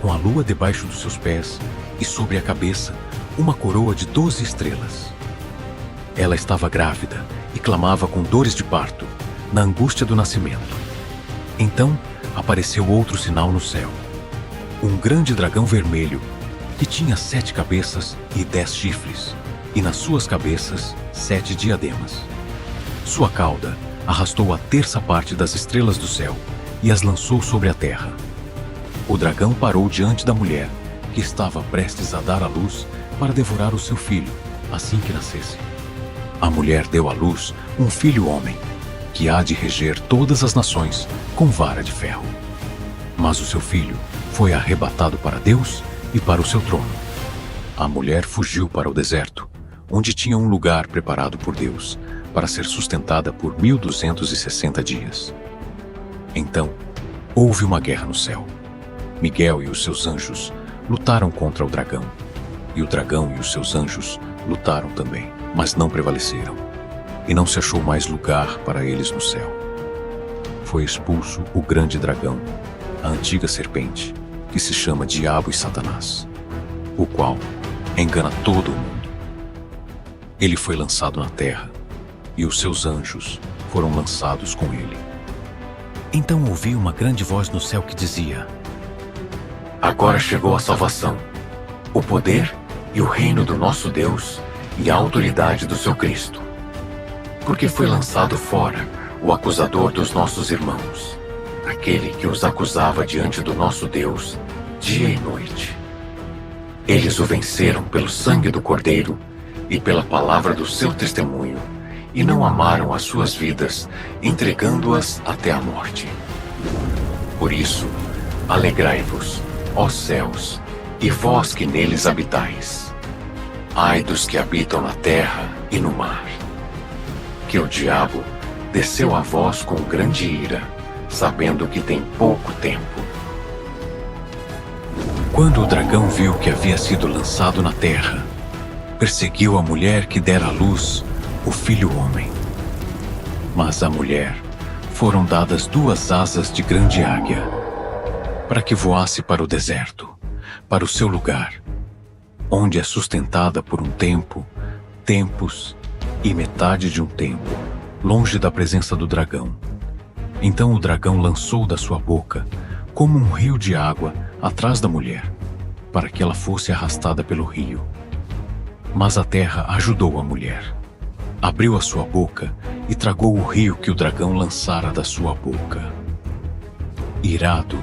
com a lua debaixo dos seus pés e sobre a cabeça uma coroa de 12 estrelas. Ela estava grávida e clamava com dores de parto, na angústia do nascimento. Então apareceu outro sinal no céu, um grande dragão vermelho, que tinha 7 cabeças e 10 chifres, e nas suas cabeças 7 diademas. Sua cauda arrastou a 1/3 parte das estrelas do céu e as lançou sobre a terra. O dragão parou diante da mulher, que estava prestes a dar à luz para devorar o seu filho, assim que nascesse. A mulher deu à luz um filho homem, que há de reger todas as nações com vara de ferro. Mas o seu filho foi arrebatado para Deus e para o seu trono. A mulher fugiu para o deserto, onde tinha um lugar preparado por Deus para ser sustentada por 1260 dias. Então, houve uma guerra no céu. Miguel e os seus anjos lutaram contra o dragão, e o dragão e os seus anjos lutaram também, mas não prevaleceram, e não se achou mais lugar para eles no céu. Foi expulso o grande dragão, a antiga serpente, que se chama Diabo e Satanás, o qual engana todo o mundo. Ele foi lançado na terra, e os seus anjos foram lançados com ele. Então ouvi uma grande voz no céu que dizia: Agora chegou a salvação, o poder e o reino do nosso Deus e a autoridade do seu Cristo. Porque foi lançado fora o acusador dos nossos irmãos, aquele que os acusava diante do nosso Deus dia e noite. Eles o venceram pelo sangue do Cordeiro e pela palavra do seu testemunho, e não amaram as suas vidas, entregando-as até a morte. Por isso, alegrai-vos, ó céus, e vós que neles habitais. Ai dos que habitam na terra e no mar, que o diabo desceu a vós com grande ira, sabendo que tem pouco tempo. Quando o dragão viu que havia sido lançado na terra, perseguiu a mulher que dera à luz o filho homem. Mas à mulher foram dadas 2 asas de grande águia, para que voasse para o deserto, para o seu lugar, onde é sustentada por um tempo, tempos e metade de um tempo, longe da presença do dragão. Então o dragão lançou da sua boca, como um rio de água, atrás da mulher, para que ela fosse arrastada pelo rio. Mas a terra ajudou a mulher. Abriu a sua boca e tragou o rio que o dragão lançara da sua boca. Irado,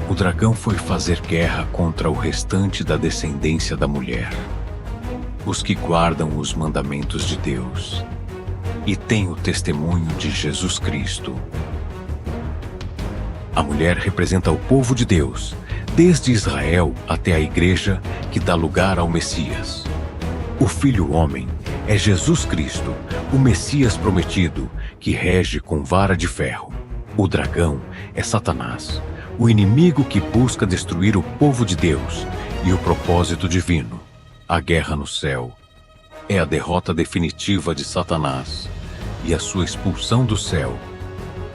o dragão foi fazer guerra contra o restante da descendência da mulher, os que guardam os mandamentos de Deus e têm o testemunho de Jesus Cristo. A mulher representa o povo de Deus, desde Israel até a igreja que dá lugar ao Messias. O Filho Homem é Jesus Cristo, o Messias prometido, que rege com vara de ferro. O dragão é Satanás, o inimigo que busca destruir o povo de Deus e o propósito divino. A guerra no céu é a derrota definitiva de Satanás e a sua expulsão do céu,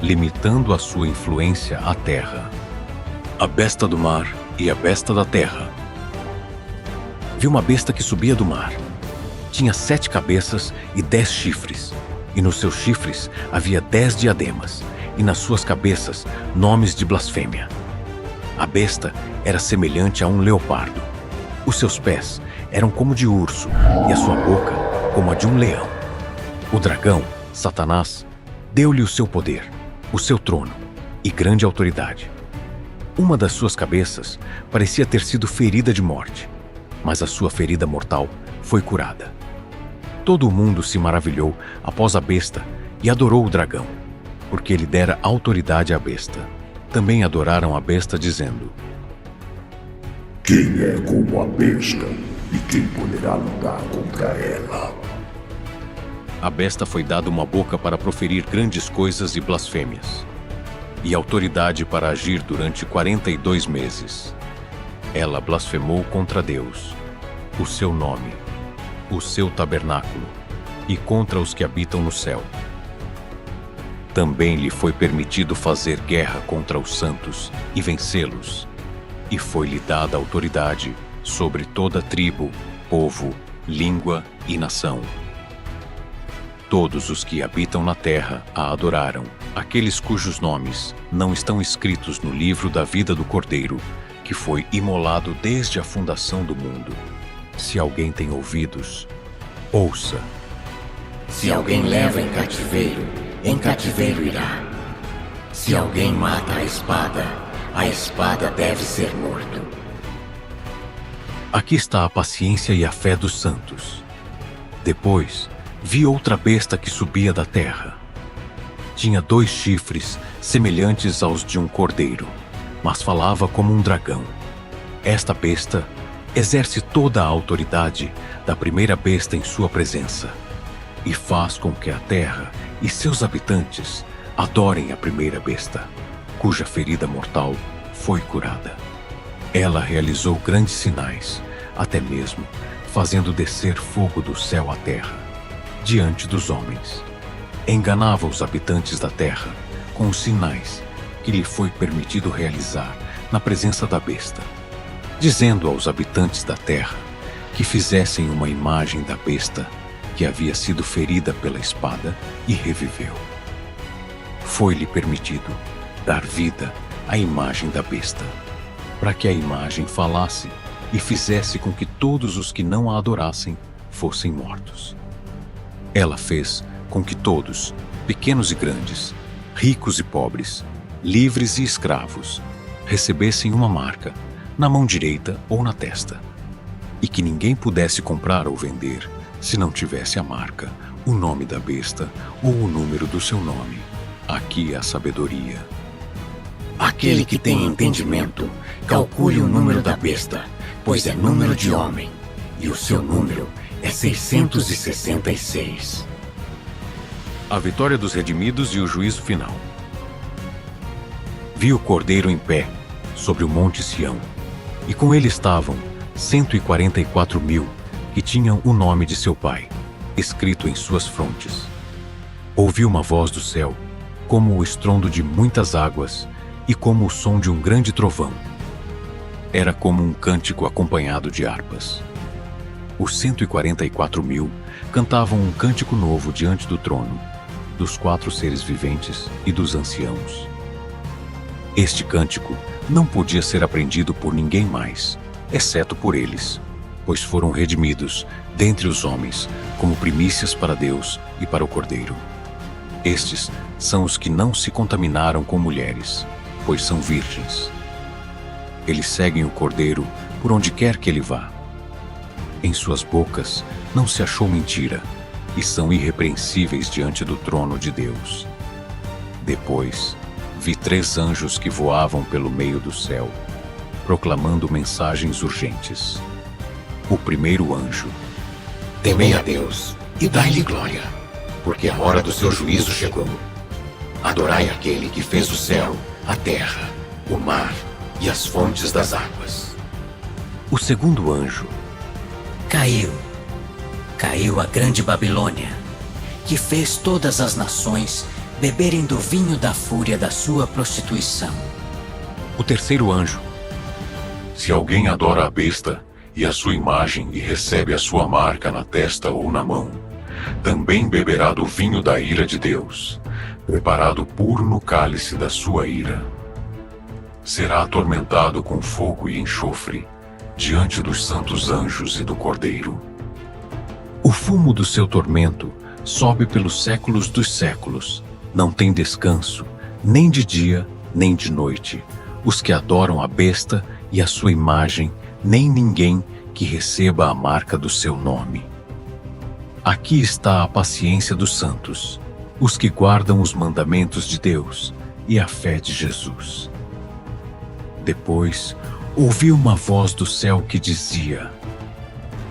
limitando a sua influência à terra. A besta do mar e a besta da terra. Vi uma besta que subia do mar. Tinha 7 cabeças e 10 chifres, e nos seus chifres havia 10 diademas, e nas suas cabeças nomes de blasfêmia. A besta era semelhante a um leopardo. Os seus pés eram como de urso, e a sua boca como a de um leão. O dragão, Satanás, deu-lhe o seu poder, o seu trono e grande autoridade. Uma das suas cabeças parecia ter sido ferida de morte, mas a sua ferida mortal foi curada. Todo o mundo se maravilhou após a besta e adorou o dragão, porque ele dera autoridade à besta. Também adoraram a besta, dizendo: Quem é como a besta e quem poderá lutar contra ela? A besta foi dada uma boca para proferir grandes coisas e blasfêmias, e autoridade para agir durante 42 meses. Ela blasfemou contra Deus, o seu nome, o seu tabernáculo, e contra os que habitam no céu. Também lhe foi permitido fazer guerra contra os santos e vencê-los, e foi-lhe dada autoridade sobre toda tribo, povo, língua e nação. Todos os que habitam na terra a adoraram, aqueles cujos nomes não estão escritos no livro da vida do Cordeiro, que foi imolado desde a fundação do mundo. Se alguém tem ouvidos, ouça. Se alguém leva em cativeiro irá. Se alguém mata a espada deve ser morto. Aqui está a paciência e a fé dos santos. Depois, vi outra besta que subia da terra. Tinha 2 chifres semelhantes aos de um cordeiro, mas falava como um dragão. Esta besta exerce toda a autoridade da primeira besta em sua presença e faz com que a terra e seus habitantes adorem a primeira besta, cuja ferida mortal foi curada. Ela realizou grandes sinais, até mesmo fazendo descer fogo do céu à terra, diante dos homens. Enganava os habitantes da terra com os sinais que lhe foi permitido realizar na presença da besta, dizendo aos habitantes da terra que fizessem uma imagem da besta que havia sido ferida pela espada e reviveu. Foi-lhe permitido dar vida à imagem da besta, para que a imagem falasse e fizesse com que todos os que não a adorassem fossem mortos. Ela fez com que todos, pequenos e grandes, ricos e pobres, livres e escravos, recebessem uma marca na mão direita ou na testa, e que ninguém pudesse comprar ou vender se não tivesse a marca, o nome da besta ou o número do seu nome. Aqui é a sabedoria. Aquele que tem entendimento, calcule o número da besta, pois é número de homem, e o seu número é 666. A vitória dos redimidos e o juízo final. Vi o Cordeiro em pé, sobre o monte Sião, e com ele estavam 144.000 que tinham o nome de seu pai, escrito em suas frontes. Ouvi uma voz do céu, como o estrondo de muitas águas e como o som de um grande trovão. Era como um cântico acompanhado de harpas. Os 144.000 cantavam um cântico novo diante do trono, dos 4 seres viventes e dos anciãos. Este cântico não podia ser aprendido por ninguém mais, exceto por eles, pois foram redimidos dentre os homens como primícias para Deus e para o Cordeiro. Estes são os que não se contaminaram com mulheres, pois são virgens. Eles seguem o Cordeiro por onde quer que ele vá. Em suas bocas não se achou mentira, e são irrepreensíveis diante do trono de Deus. Depois, vi 3 anjos que voavam pelo meio do céu, proclamando mensagens urgentes. O primeiro anjo: Temei a Deus e dai-lhe glória, porque a hora do seu juízo chegou. Adorai aquele que fez o céu, a terra, o mar e as fontes das águas. O segundo anjo: Caiu a grande Babilônia, que fez todas as nações beberem do vinho da fúria da sua prostituição. O terceiro anjo: Se alguém adora a besta e a sua imagem e recebe a sua marca na testa ou na mão, também beberá do vinho da ira de Deus, preparado puro no cálice da sua ira. Será atormentado com fogo e enxofre, diante dos santos anjos e do Cordeiro. O fumo do seu tormento sobe pelos séculos dos séculos. Não tem descanso, nem de dia, nem de noite, os que adoram a besta e a sua imagem, nem ninguém que receba a marca do seu nome. Aqui está a paciência dos santos, os que guardam os mandamentos de Deus e a fé de Jesus. Depois, ouvi uma voz do céu que dizia: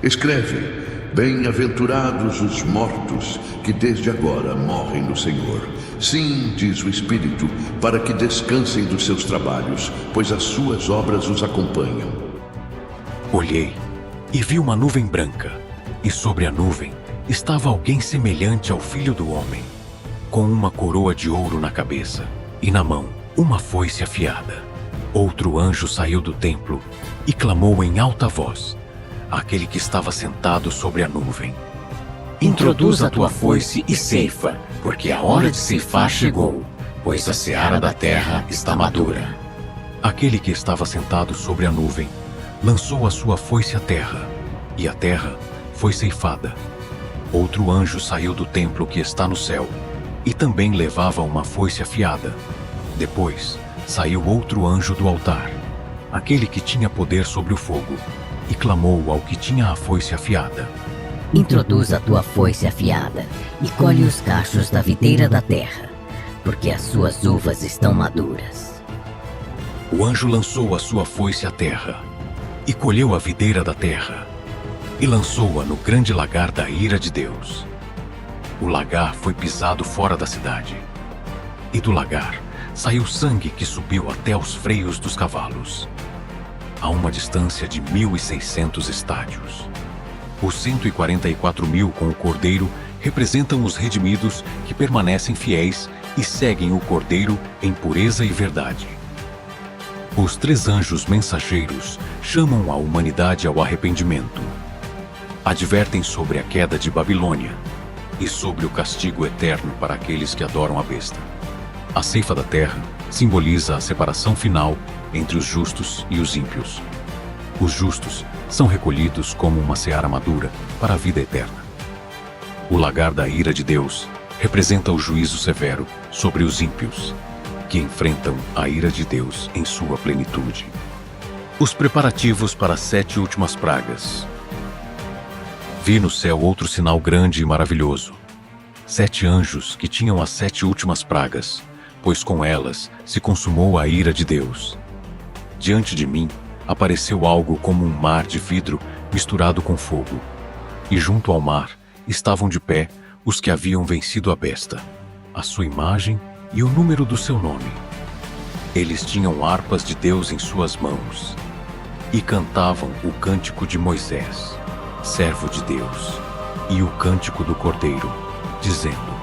Escreve: Bem-aventurados os mortos que desde agora morrem no Senhor. Sim, diz o Espírito, para que descansem dos seus trabalhos, pois as suas obras os acompanham. Olhei e vi uma nuvem branca, e sobre a nuvem estava alguém semelhante ao Filho do Homem, com uma coroa de ouro na cabeça e na mão uma foice afiada. Outro anjo saiu do templo e clamou em alta voz àquele que estava sentado sobre a nuvem: Introduz a tua foice e ceifa, porque a hora de ceifar chegou, pois a seara da terra está madura. Aquele que estava sentado sobre a nuvem lançou a sua foice à terra, e a terra foi ceifada. Outro anjo saiu do templo que está no céu, e também levava uma foice afiada. Depois, saiu outro anjo do altar, aquele que tinha poder sobre o fogo, e clamou ao que tinha a foice afiada: Introduz a tua foice afiada e colhe os cachos da videira da terra, porque as suas uvas estão maduras. O anjo lançou a sua foice à terra, e colheu a videira da terra, e lançou-a no grande lagar da ira de Deus. O lagar foi pisado fora da cidade, e do lagar saiu sangue que subiu até os freios dos cavalos, a uma distância de 1.600 estádios. Os 144.000 com o Cordeiro representam os redimidos que permanecem fiéis e seguem o Cordeiro em pureza e verdade. Os 3 anjos mensageiros chamam a humanidade ao arrependimento. Advertem sobre a queda de Babilônia e sobre o castigo eterno para aqueles que adoram a besta. A ceifa da terra simboliza a separação final entre os justos e os ímpios. Os justos são recolhidos como uma seara madura para a vida eterna. O lagar da ira de Deus representa o juízo severo sobre os ímpios, que enfrentam a ira de Deus em sua plenitude. Os preparativos para as 7 últimas pragas. Vi no céu outro sinal grande e maravilhoso: 7 anjos que tinham as 7 últimas pragas, pois com elas se consumou a ira de Deus. Diante de mim apareceu algo como um mar de vidro misturado com fogo, e junto ao mar estavam de pé os que haviam vencido a besta, a sua imagem e o número do seu nome. Eles tinham harpas de Deus em suas mãos e cantavam o cântico de Moisés, servo de Deus, e o cântico do Cordeiro, dizendo: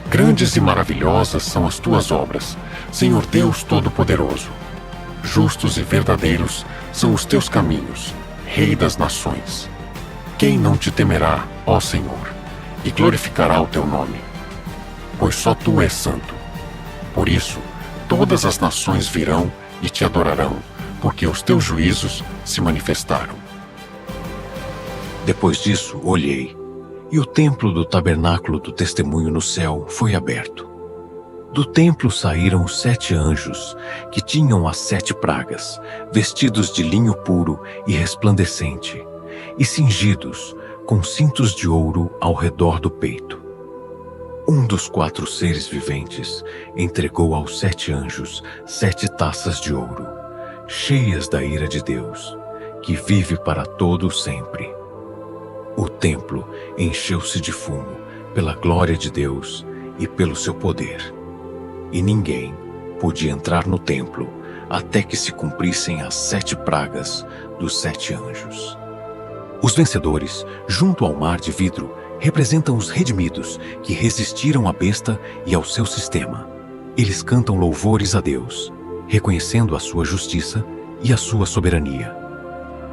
Grandes e maravilhosas são as tuas obras, Senhor Deus Todo-Poderoso. Justos e verdadeiros são os teus caminhos, Rei das nações. Quem não te temerá, ó Senhor, e glorificará o teu nome? Pois só tu és santo. Por isso, todas as nações virão e te adorarão, porque os teus juízos se manifestaram. Depois disso, olhei, e o templo do tabernáculo do testemunho no céu foi aberto. Do templo saíram os 7 anjos, que tinham as 7 pragas, vestidos de linho puro e resplandecente, e cingidos com cintos de ouro ao redor do peito. Um dos 4 seres viventes entregou aos 7 anjos 7 taças de ouro, cheias da ira de Deus, que vive para todo sempre. O templo encheu-se de fumo pela glória de Deus e pelo seu poder, e ninguém podia entrar no templo até que se cumprissem as 7 pragas dos 7 anjos. Os vencedores, junto ao mar de vidro, representam os redimidos que resistiram à besta e ao seu sistema. Eles cantam louvores a Deus, reconhecendo a sua justiça e a sua soberania.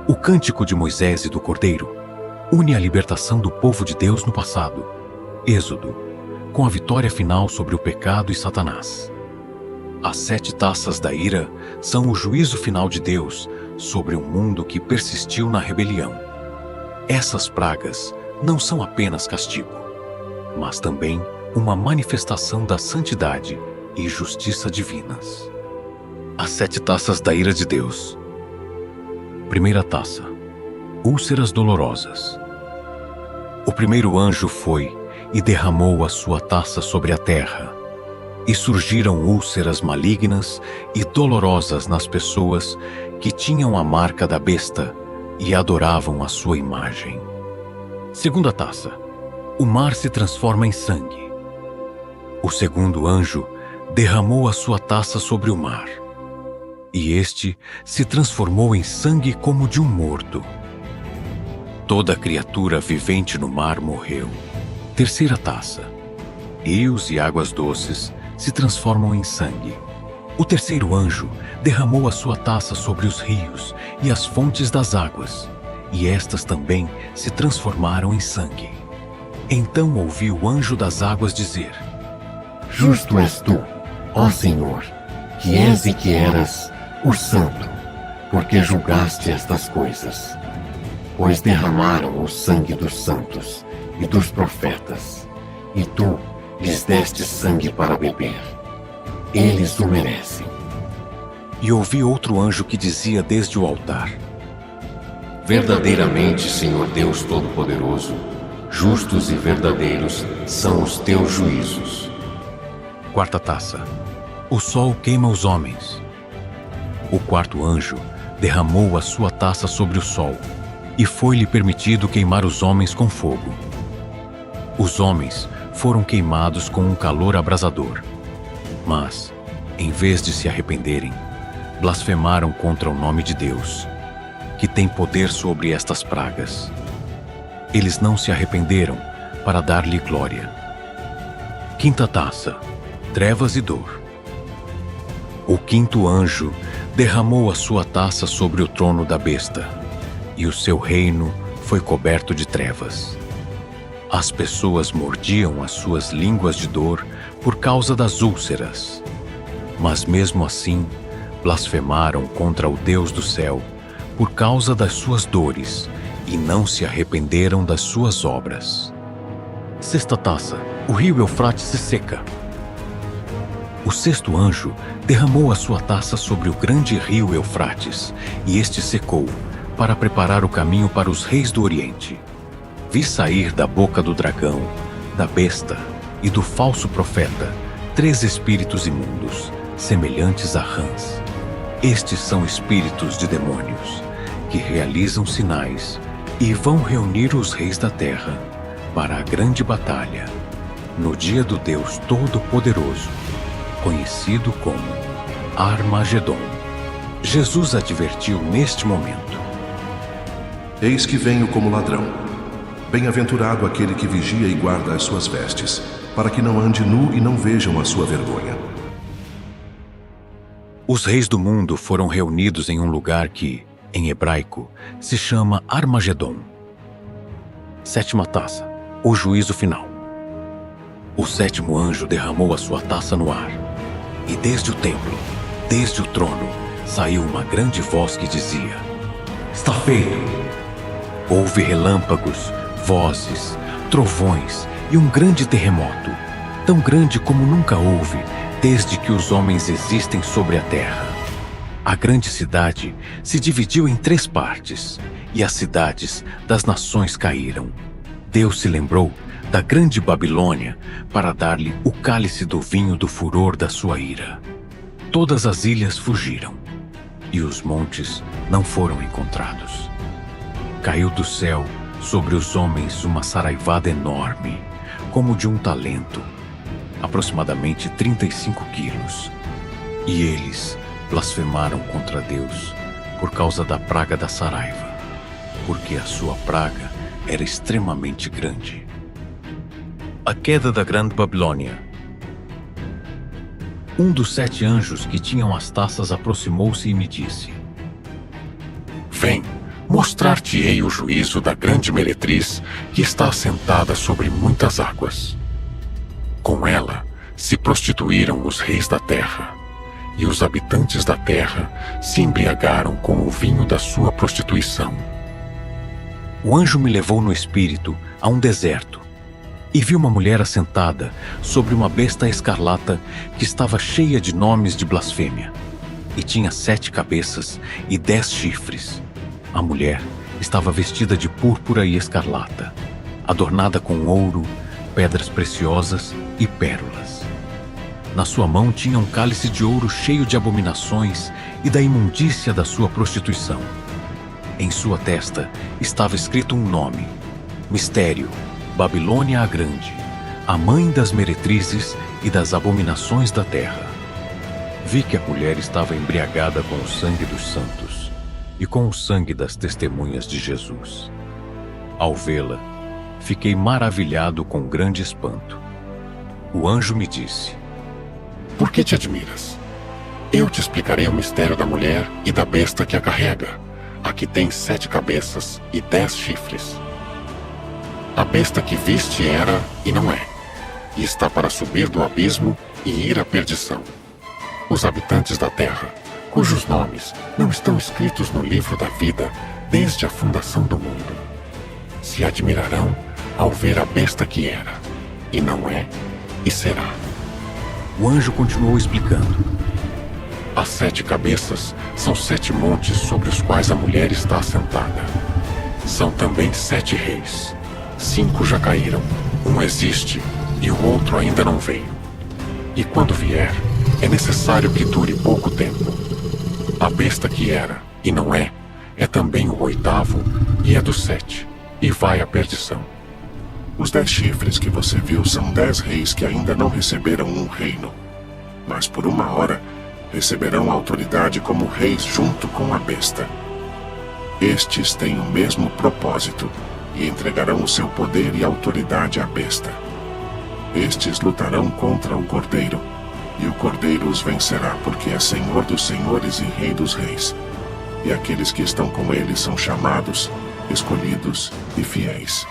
O cântico de Moisés e do Cordeiro une a libertação do povo de Deus no passado, Êxodo, com a vitória final sobre o pecado e Satanás. As 7 taças da ira são o juízo final de Deus sobre um mundo que persistiu na rebelião. Essas pragas não são apenas castigo, mas também uma manifestação da santidade e justiça divinas. As 7 taças da ira de Deus. Primeira taça: úlceras dolorosas. O primeiro anjo foi e derramou a sua taça sobre a terra, e surgiram úlceras malignas e dolorosas nas pessoas que tinham a marca da besta e adoravam a sua imagem. Segunda taça: o mar se transforma em sangue. O segundo anjo derramou a sua taça sobre o mar, e este se transformou em sangue como de um morto. Toda criatura vivente no mar morreu. Terceira taça: rios e águas doces se transformam em sangue. O terceiro anjo derramou a sua taça sobre os rios e as fontes das águas, e estas também se transformaram em sangue. Então ouvi o anjo das águas dizer: Justo és tu, ó Senhor, que és e que eras o Santo, porque julgaste estas coisas. Pois derramaram o sangue dos santos e dos profetas, e tu lhes deste sangue para beber. Eles o merecem. E ouvi outro anjo que dizia desde o altar: Verdadeiramente, Senhor Deus Todo-Poderoso, justos e verdadeiros são os teus juízos. Quarta taça. O sol queima os homens. O quarto anjo derramou a sua taça sobre o sol, e foi-lhe permitido queimar os homens com fogo. Os homens foram queimados com um calor abrasador. Mas, em vez de se arrependerem, blasfemaram contra o nome de Deus, que tem poder sobre estas pragas. Eles não se arrependeram para dar-lhe glória. Quinta taça. Trevas e dor. O quinto anjo derramou a sua taça sobre o trono da besta, e o seu reino foi coberto de trevas. As pessoas mordiam as suas línguas de dor por causa das úlceras. Mas mesmo assim, blasfemaram contra o Deus do céu por causa das suas dores e não se arrependeram das suas obras. Sexta taça. O rio Eufrates se seca. O sexto anjo derramou a sua taça sobre o grande rio Eufrates, e este secou, para preparar o caminho para os reis do Oriente. Vi sair da boca do dragão, da besta e do falso profeta 3 espíritos imundos, semelhantes a rãs. Estes são espíritos de demônios, que realizam sinais e vão reunir os reis da terra para a grande batalha, no dia do Deus Todo-Poderoso, conhecido como Armagedon. Jesus advertiu neste momento: Eis que venho como ladrão. Bem-aventurado aquele que vigia e guarda as suas vestes, para que não ande nu e não vejam a sua vergonha. Os reis do mundo foram reunidos em um lugar que, em hebraico, se chama Armagedon. Sétima taça. O juízo final. O sétimo anjo derramou a sua taça no ar, e desde o templo, desde o trono, saiu uma grande voz que dizia: Está feito! Houve relâmpagos, vozes, trovões e um grande terremoto, tão grande como nunca houve desde que os homens existem sobre a terra. A grande cidade se dividiu em 3 partes, e as cidades das nações caíram. Deus se lembrou da grande Babilônia para dar-lhe o cálice do vinho do furor da sua ira. Todas as ilhas fugiram, e os montes não foram encontrados. Caiu do céu sobre os homens uma saraivada enorme, como de um talento, aproximadamente 35 quilos. E eles blasfemaram contra Deus por causa da praga da saraiva, porque a sua praga era extremamente grande. A queda da Grande Babilônia. Um dos 7 anjos que tinham as taças aproximou-se e me disse: Vem, mostrar-te-ei o juízo da grande meretriz que está assentada sobre muitas águas. Com ela se prostituíram os reis da terra, e os habitantes da terra se embriagaram com o vinho da sua prostituição. O anjo me levou no espírito a um deserto, e vi uma mulher assentada sobre uma besta escarlata que estava cheia de nomes de blasfêmia, e tinha 7 cabeças e 10 chifres. A mulher estava vestida de púrpura e escarlata, adornada com ouro, pedras preciosas e pérolas. Na sua mão tinha um cálice de ouro cheio de abominações e da imundícia da sua prostituição. Em sua testa estava escrito um nome: Mistério, Babilônia a Grande, a mãe das meretrizes e das abominações da terra. Vi que a mulher estava embriagada com o sangue dos santos e com o sangue das testemunhas de Jesus. Ao vê-la, fiquei maravilhado com grande espanto. O anjo me disse: Por que te admiras? Eu te explicarei o mistério da mulher e da besta que a carrega, a que tem 7 cabeças e 10 chifres. A besta que viste era e não é, e está para subir do abismo e ir à perdição. Os habitantes da terra, cujos nomes não estão escritos no livro da vida desde a fundação do mundo, se admirarão ao ver a besta que era, e não é, e será. O anjo continuou explicando. As 7 cabeças são 7 montes sobre os quais a mulher está assentada. São também 7 reis. 5 já caíram, um existe e o outro ainda não veio. E quando vier, é necessário que dure pouco tempo. A besta que era e não é também o 8º e é do 7, e vai à perdição. Os 10 chifres que você viu são 10 reis que ainda não receberam um reino, mas por uma hora receberão autoridade como reis junto com a besta. Estes têm o mesmo propósito e entregarão o seu poder e autoridade à besta. Estes lutarão contra o Cordeiro, e o Cordeiro os vencerá, porque é Senhor dos senhores e Rei dos reis. E aqueles que estão com ele são chamados, escolhidos e fiéis.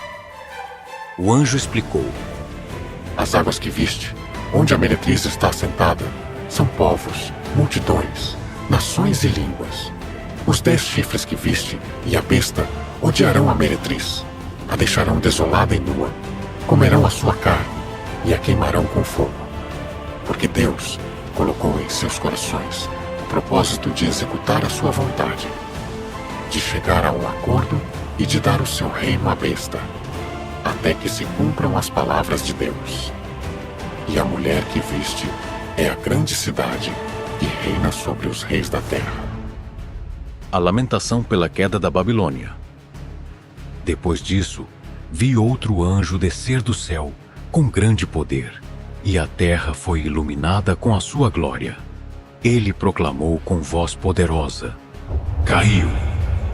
O anjo explicou. As águas que viste, onde a meretriz está assentada, são povos, multidões, nações e línguas. Os 10 chifres que viste e a besta odiarão a meretriz, a deixarão desolada e nua, comerão a sua carne e a queimarão com fogo. Porque Deus colocou em seus corações o propósito de executar a sua vontade, de chegar a um acordo e de dar o seu reino à besta, até que se cumpram as palavras de Deus. E a mulher que viste é a grande cidade que reina sobre os reis da terra. A lamentação pela queda da Babilônia. Depois disso, vi outro anjo descer do céu com grande poder, e a terra foi iluminada com a sua glória. Ele proclamou com voz poderosa: Caiu,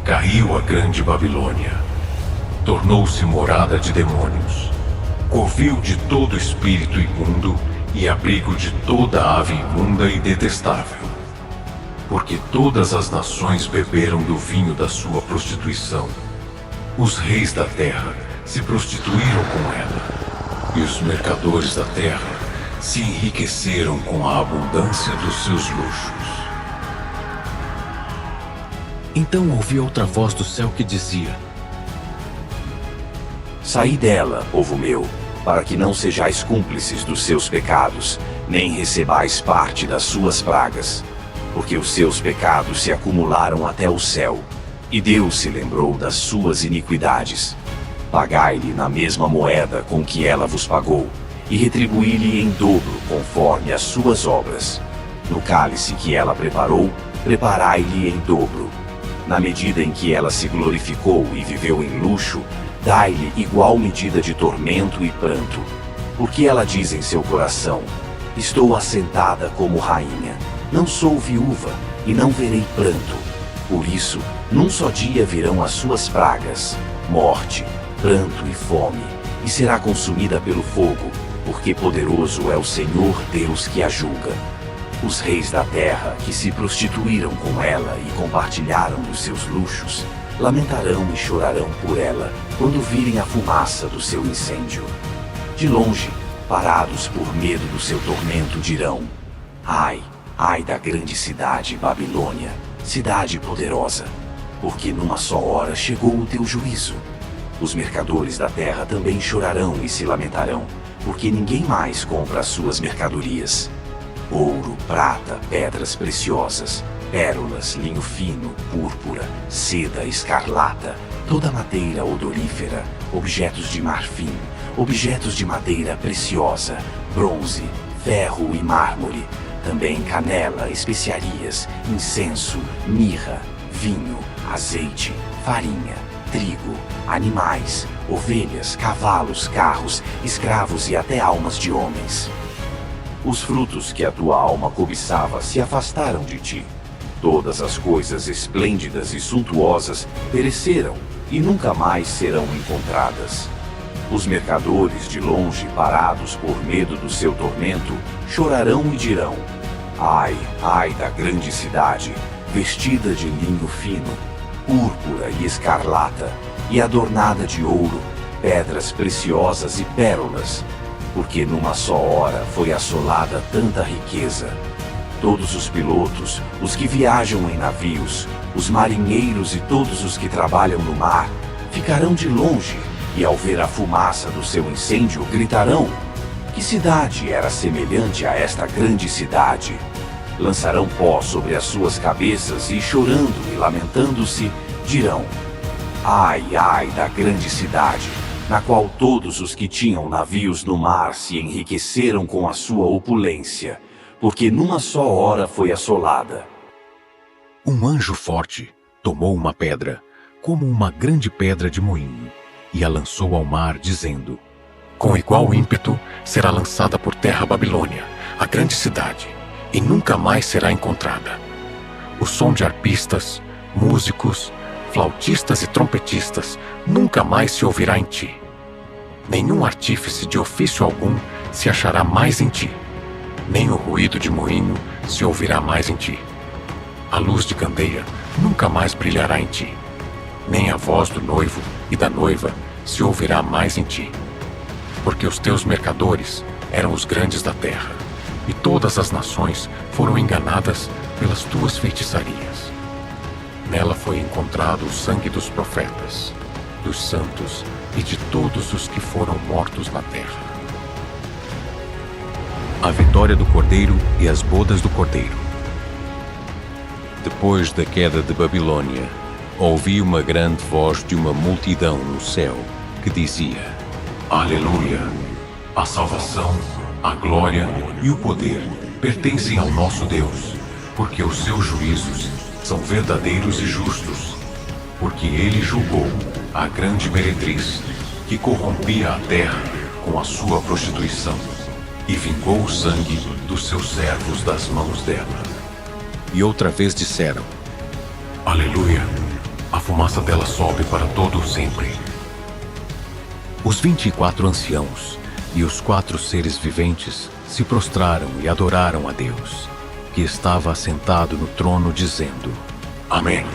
caiu a grande Babilônia. Tornou-se morada de demônios, covil de todo espírito imundo e abrigo de toda ave imunda e detestável. Porque todas as nações beberam do vinho da sua prostituição. Os reis da terra se prostituíram com ela, e os mercadores da terra se enriqueceram com a abundância dos seus luxos. Então ouvi outra voz do céu que dizia: Saí dela, povo meu, para que não sejais cúmplices dos seus pecados, nem recebais parte das suas pragas, porque os seus pecados se acumularam até o céu, e Deus se lembrou das suas iniquidades. Pagai-lhe na mesma moeda com que ela vos pagou, e retribuí-lhe em dobro conforme as suas obras. No cálice que ela preparou, preparai-lhe em dobro. Na medida em que ela se glorificou e viveu em luxo, dai-lhe igual medida de tormento e pranto. Porque ela diz em seu coração: Estou assentada como rainha, não sou viúva e não verei pranto. Por isso, num só dia virão as suas pragas, morte, pranto e fome, e será consumida pelo fogo, porque poderoso é o Senhor Deus que a julga. Os reis da terra que se prostituíram com ela e compartilharam dos seus luxos, lamentarão e chorarão por ela quando virem a fumaça do seu incêndio. De longe, parados por medo do seu tormento, dirão: Ai, ai da grande cidade Babilônia, cidade poderosa, porque numa só hora chegou o teu juízo. Os mercadores da terra também chorarão e se lamentarão, porque ninguém mais compra as suas mercadorias. Ouro, prata, pedras preciosas, pérolas, linho fino, púrpura, seda, escarlata, toda madeira odorífera, objetos de marfim, objetos de madeira preciosa, bronze, ferro e mármore, também canela, especiarias, incenso, mirra, vinho, azeite, farinha, trigo, animais, ovelhas, cavalos, carros, escravos e até almas de homens. Os frutos que a tua alma cobiçava se afastaram de ti. Todas as coisas esplêndidas e suntuosas pereceram e nunca mais serão encontradas. Os mercadores de longe, parados por medo do seu tormento, chorarão e dirão: Ai, ai da grande cidade, vestida de linho fino, púrpura e escarlata, e adornada de ouro, pedras preciosas e pérolas, porque numa só hora foi assolada tanta riqueza. Todos os pilotos, os que viajam em navios, os marinheiros e todos os que trabalham no mar, ficarão de longe e ao ver a fumaça do seu incêndio gritarão: Que cidade era semelhante a esta grande cidade? Lançarão pó sobre as suas cabeças e, chorando e lamentando-se, dirão: ai, ai da grande cidade, na qual todos os que tinham navios no mar se enriqueceram com a sua opulência, porque numa só hora foi assolada. Um anjo forte tomou uma pedra, como uma grande pedra de moinho, e a lançou ao mar, dizendo: com igual ímpeto será lançada por terra a Babilônia, a grande cidade, e nunca mais será encontrada. O som de arpistas, músicos, flautistas e trompetistas nunca mais se ouvirá em ti. Nenhum artífice de ofício algum se achará mais em ti. Nem o ruído de moinho se ouvirá mais em ti. A luz de candeia nunca mais brilhará em ti. Nem a voz do noivo e da noiva se ouvirá mais em ti. Porque os teus mercadores eram os grandes da terra, e todas as nações foram enganadas pelas tuas feitiçarias. Nela foi encontrado o sangue dos profetas, dos santos e de todos os que foram mortos na terra. A vitória do Cordeiro e as bodas do Cordeiro. Depois da queda de Babilônia, ouvi uma grande voz de uma multidão no céu que dizia: Aleluia! A salvação, a glória e o poder pertencem ao nosso Deus, porque os seus juízos são verdadeiros e justos, porque ele julgou a grande meretriz que corrompia a terra com a sua prostituição e vingou o sangue dos seus servos das mãos dela. E outra vez disseram: Aleluia! A fumaça dela sobe para todo o sempre. Os 24 anciãos e os 4 seres viventes se prostraram e adoraram a Deus, que estava assentado no trono, dizendo: Amém.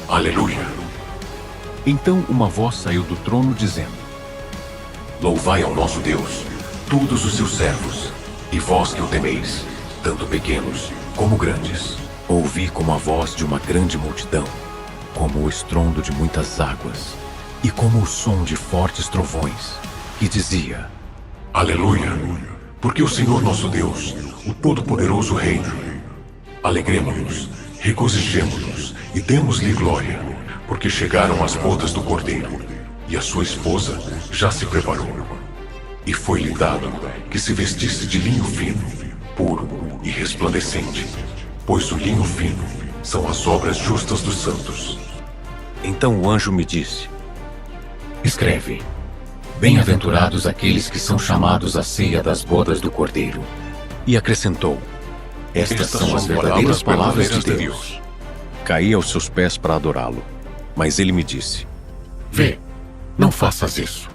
Aleluia. Então uma voz saiu do trono dizendo: Louvai ao nosso Deus, todos os seus servos, e vós que o temeis, tanto pequenos como grandes. Ouvi como a voz de uma grande multidão, como o estrondo de muitas águas, e como o som de fortes trovões, que dizia: Aleluia, porque o Senhor nosso Deus, o Todo-Poderoso reina. Alegremo-nos, regozijemo-nos e demos-lhe glória, porque chegaram as bodas do Cordeiro, e a sua esposa já se preparou. E foi-lhe dado que se vestisse de linho fino, puro e resplandecente, pois o linho fino são as obras justas dos santos. Então o anjo me disse: Escreve: Bem-aventurados aqueles que são chamados à ceia das bodas do Cordeiro. E acrescentou: Estas são as verdadeiras palavras de Deus. Caí aos seus pés para adorá-lo, mas ele me disse: Vê, não faças isso.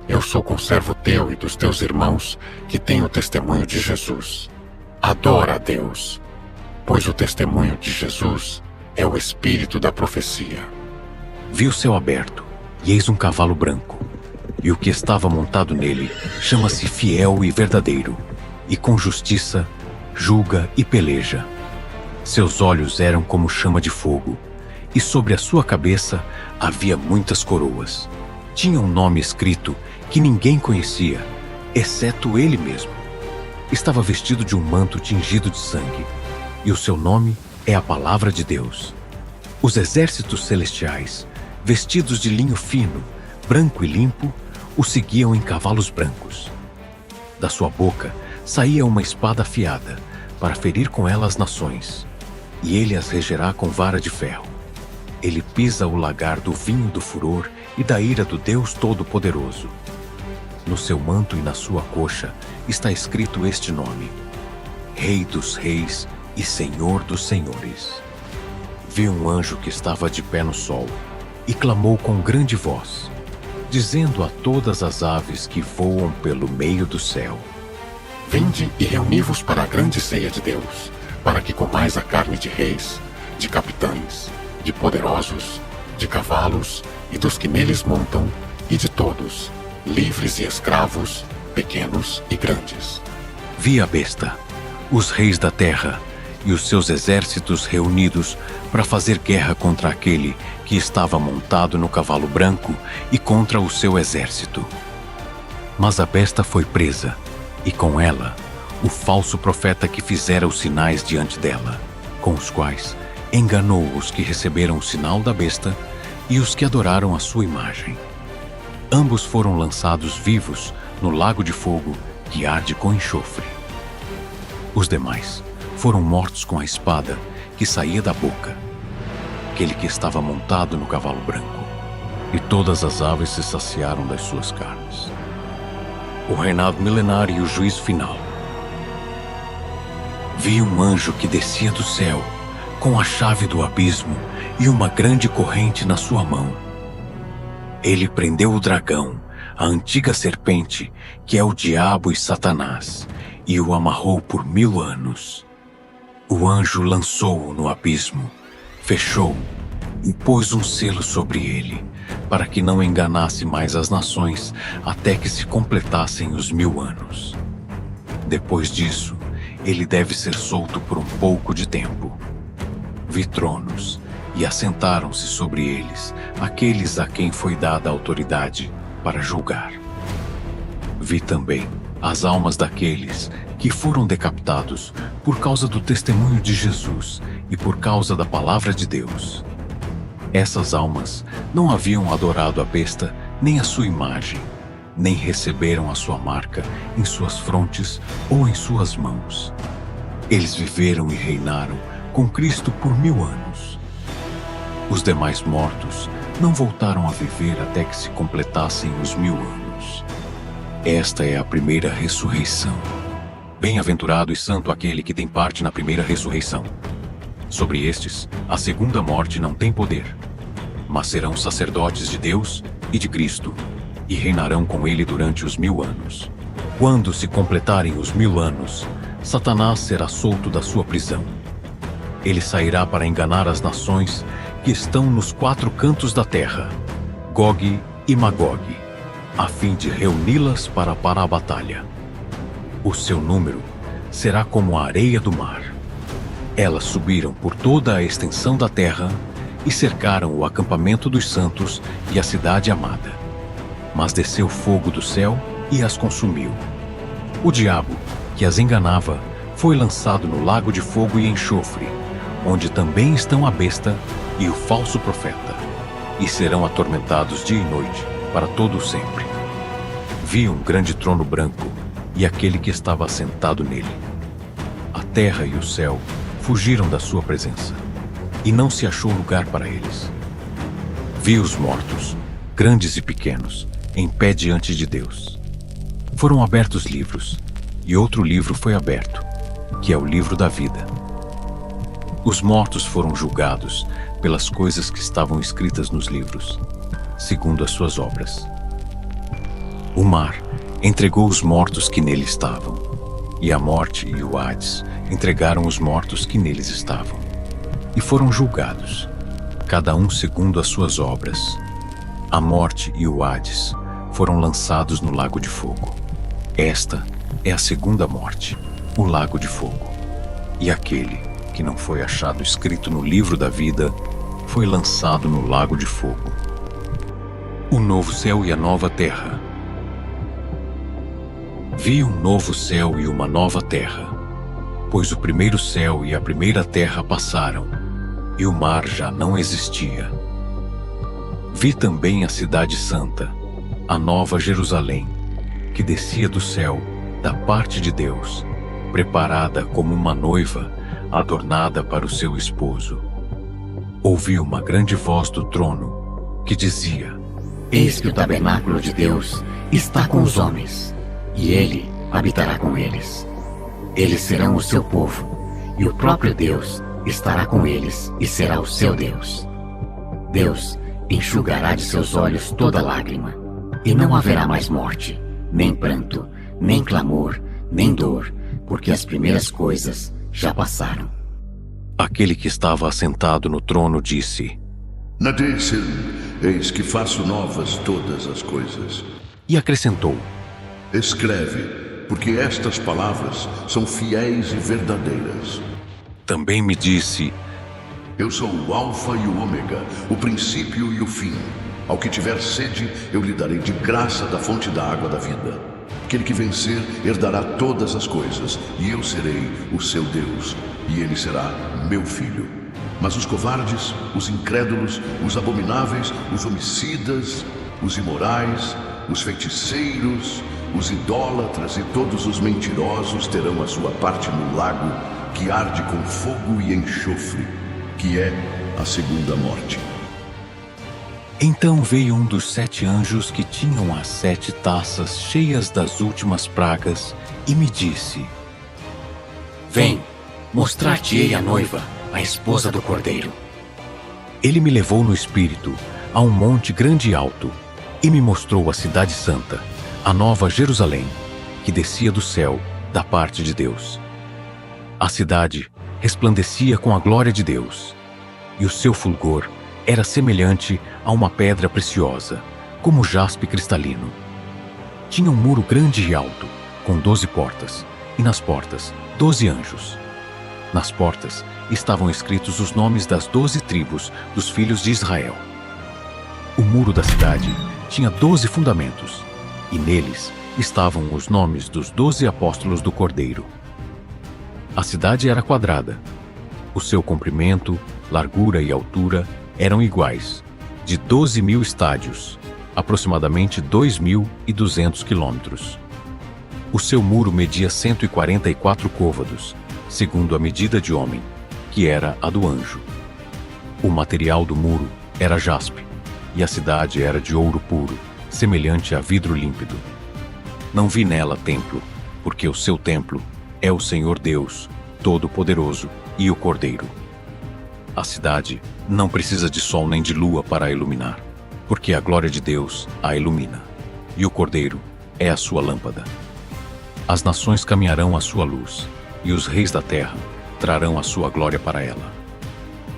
Eu sou conservo teu e dos teus irmãos que têm o testemunho de Jesus. Adora a Deus, pois o testemunho de Jesus é o espírito da profecia. Vi o céu aberto, e eis um cavalo branco, e o que estava montado nele chama-se Fiel e Verdadeiro, e com justiça julga e peleja. Seus olhos eram como chama de fogo, e sobre a sua cabeça havia muitas coroas. Tinha um nome escrito que ninguém conhecia, exceto ele mesmo. Estava vestido de um manto tingido de sangue, e o seu nome é a Palavra de Deus. Os exércitos celestiais, vestidos de linho fino, branco e limpo, o seguiam em cavalos brancos. Da sua boca saía uma espada afiada, para ferir com ela as nações, e ele as regerá com vara de ferro. Ele pisa o lagar do vinho do furor e da ira do Deus Todo-Poderoso. No seu manto e na sua coxa está escrito este nome: Rei dos Reis e Senhor dos Senhores. Vi um anjo que estava de pé no sol e clamou com grande voz, dizendo a todas as aves que voam pelo meio do céu: Vinde e reuni-vos para a grande ceia de Deus, para que comais a carne de reis, de capitães, de poderosos, de cavalos e dos que neles montam, e de todos, livres e escravos, pequenos e grandes. Vi a besta, os reis da terra e os seus exércitos reunidos para fazer guerra contra aquele que estava montado no cavalo branco e contra o seu exército. Mas a besta foi presa, e com ela o falso profeta que fizera os sinais diante dela, com os quais enganou os que receberam o sinal da besta e os que adoraram a sua imagem. Ambos foram lançados vivos no lago de fogo que arde com enxofre. Os demais foram mortos com a espada que saía da boca, aquele que estava montado no cavalo branco, e todas as aves se saciaram das suas carnes. O reinado milenar e o juízo final. Vi um anjo que descia do céu, com a chave do abismo e uma grande corrente na sua mão. Ele prendeu o dragão, a antiga serpente, que é o diabo e Satanás, e o amarrou por 1000 anos. O anjo lançou-o no abismo, fechou e pôs um selo sobre ele, para que não enganasse mais as nações até que se completassem os 1000 anos. Depois disso, ele deve ser solto por um pouco de tempo. Vi tronos, e assentaram-se sobre eles aqueles a quem foi dada a autoridade para julgar. Vi também as almas daqueles que foram decapitados por causa do testemunho de Jesus e por causa da palavra de Deus. Essas almas não haviam adorado a besta nem a sua imagem, nem receberam a sua marca em suas frontes ou em suas mãos. Eles viveram e reinaram com Cristo por 1000 anos. Os demais mortos não voltaram a viver até que se completassem os 1000 anos. Esta é a primeira ressurreição. Bem-aventurado e santo aquele que tem parte na primeira ressurreição. Sobre estes, a segunda morte não tem poder, mas serão sacerdotes de Deus e de Cristo, e reinarão com ele durante os 1000 anos. Quando se completarem os 1000 anos, Satanás será solto da sua prisão. Ele sairá para enganar as nações que estão nos 4 cantos da terra, Gog e Magog, a fim de reuni-las para a batalha. O seu número será como a areia do mar. Elas subiram por toda a extensão da terra e cercaram o acampamento dos santos e a cidade amada. Mas desceu fogo do céu e as consumiu. O diabo, que as enganava, foi lançado no lago de fogo e enxofre, onde também estão a besta e o falso profeta, e serão atormentados dia e noite, para todo o sempre. Vi um grande trono branco, e aquele que estava assentado nele. A terra e o céu fugiram da sua presença, e não se achou lugar para eles. Vi os mortos, grandes e pequenos, em pé diante de Deus. Foram abertos livros, e outro livro foi aberto, que é o livro da vida. Os mortos foram julgados pelas coisas que estavam escritas nos livros, segundo as suas obras. O mar entregou os mortos que nele estavam, e a morte e o Hades entregaram os mortos que neles estavam, e foram julgados, cada um segundo as suas obras. A morte e o Hades foram lançados no lago de fogo. Esta é a segunda morte, o lago de fogo. E aquele que não foi achado escrito no livro da vida foi lançado no lago de fogo. O novo céu e a nova terra. Vi um novo céu e uma nova terra, pois o primeiro céu e a primeira terra passaram, e o mar já não existia. Vi também a cidade santa, a nova Jerusalém, que descia do céu, da parte de Deus, preparada como uma noiva, adornada para o seu esposo. Ouvi uma grande voz do trono, que dizia: Eis que o tabernáculo de Deus está com os homens, e ele habitará com eles. Eles serão o seu povo, e o próprio Deus estará com eles e será o seu Deus. Deus enxugará de seus olhos toda lágrima, e não haverá mais morte, nem pranto, nem clamor, nem dor, porque as primeiras coisas já passaram. Aquele que estava assentado no trono disse: Nadecem, eis que faço novas todas as coisas. E acrescentou: Escreve, porque estas palavras são fiéis e verdadeiras. Também me disse: Eu sou o Alfa e o Ômega, o princípio e o fim. Ao que tiver sede, eu lhe darei de graça da fonte da água da vida. Aquele que vencer herdará todas as coisas, e eu serei o seu Deus, e ele será meu filho. Mas os covardes, os incrédulos, os abomináveis, os homicidas, os imorais, os feiticeiros, os idólatras e todos os mentirosos terão a sua parte no lago que arde com fogo e enxofre, que é a segunda morte. Então veio um dos 7 anjos que tinham as 7 taças cheias das últimas pragas e me disse: Vem, mostrar-te-ei a noiva, a esposa do Cordeiro. Ele me levou no espírito a um monte grande e alto e me mostrou a cidade santa, a nova Jerusalém, que descia do céu, da parte de Deus. A cidade resplandecia com a glória de Deus, e o seu fulgor era semelhante a uma pedra preciosa, como jaspe cristalino. Tinha um muro grande e alto, com 12 portas, e nas portas 12 anjos. Nas portas estavam escritos os nomes das 12 tribos dos filhos de Israel. O muro da cidade tinha 12 fundamentos, e neles estavam os nomes dos 12 apóstolos do Cordeiro. A cidade era quadrada. O seu comprimento, largura e altura eram iguais, de 12.000 estádios, aproximadamente 2.200 quilômetros. O seu muro media 144 côvados, segundo a medida de homem, que era a do anjo. O material do muro era jaspe, e a cidade era de ouro puro, semelhante a vidro límpido. Não vi nela templo, porque o seu templo é o Senhor Deus, Todo-Poderoso, e o Cordeiro. A cidade não precisa de sol nem de lua para a iluminar, porque a glória de Deus a ilumina, e o Cordeiro é a sua lâmpada. As nações caminharão à sua luz, e os reis da terra trarão a sua glória para ela.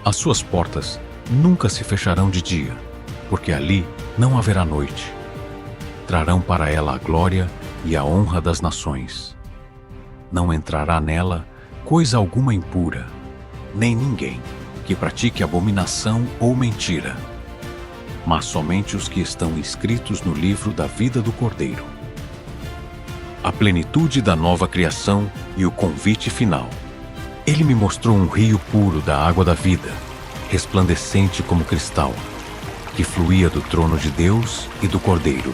As suas portas nunca se fecharão de dia, porque ali não haverá noite. Trarão para ela a glória e a honra das nações. Não entrará nela coisa alguma impura, nem ninguém que pratique abominação ou mentira, mas somente os que estão inscritos no livro da vida do Cordeiro. A plenitude da nova criação e o convite final. Ele me mostrou um rio puro da água da vida, resplandecente como cristal, que fluía do trono de Deus e do Cordeiro.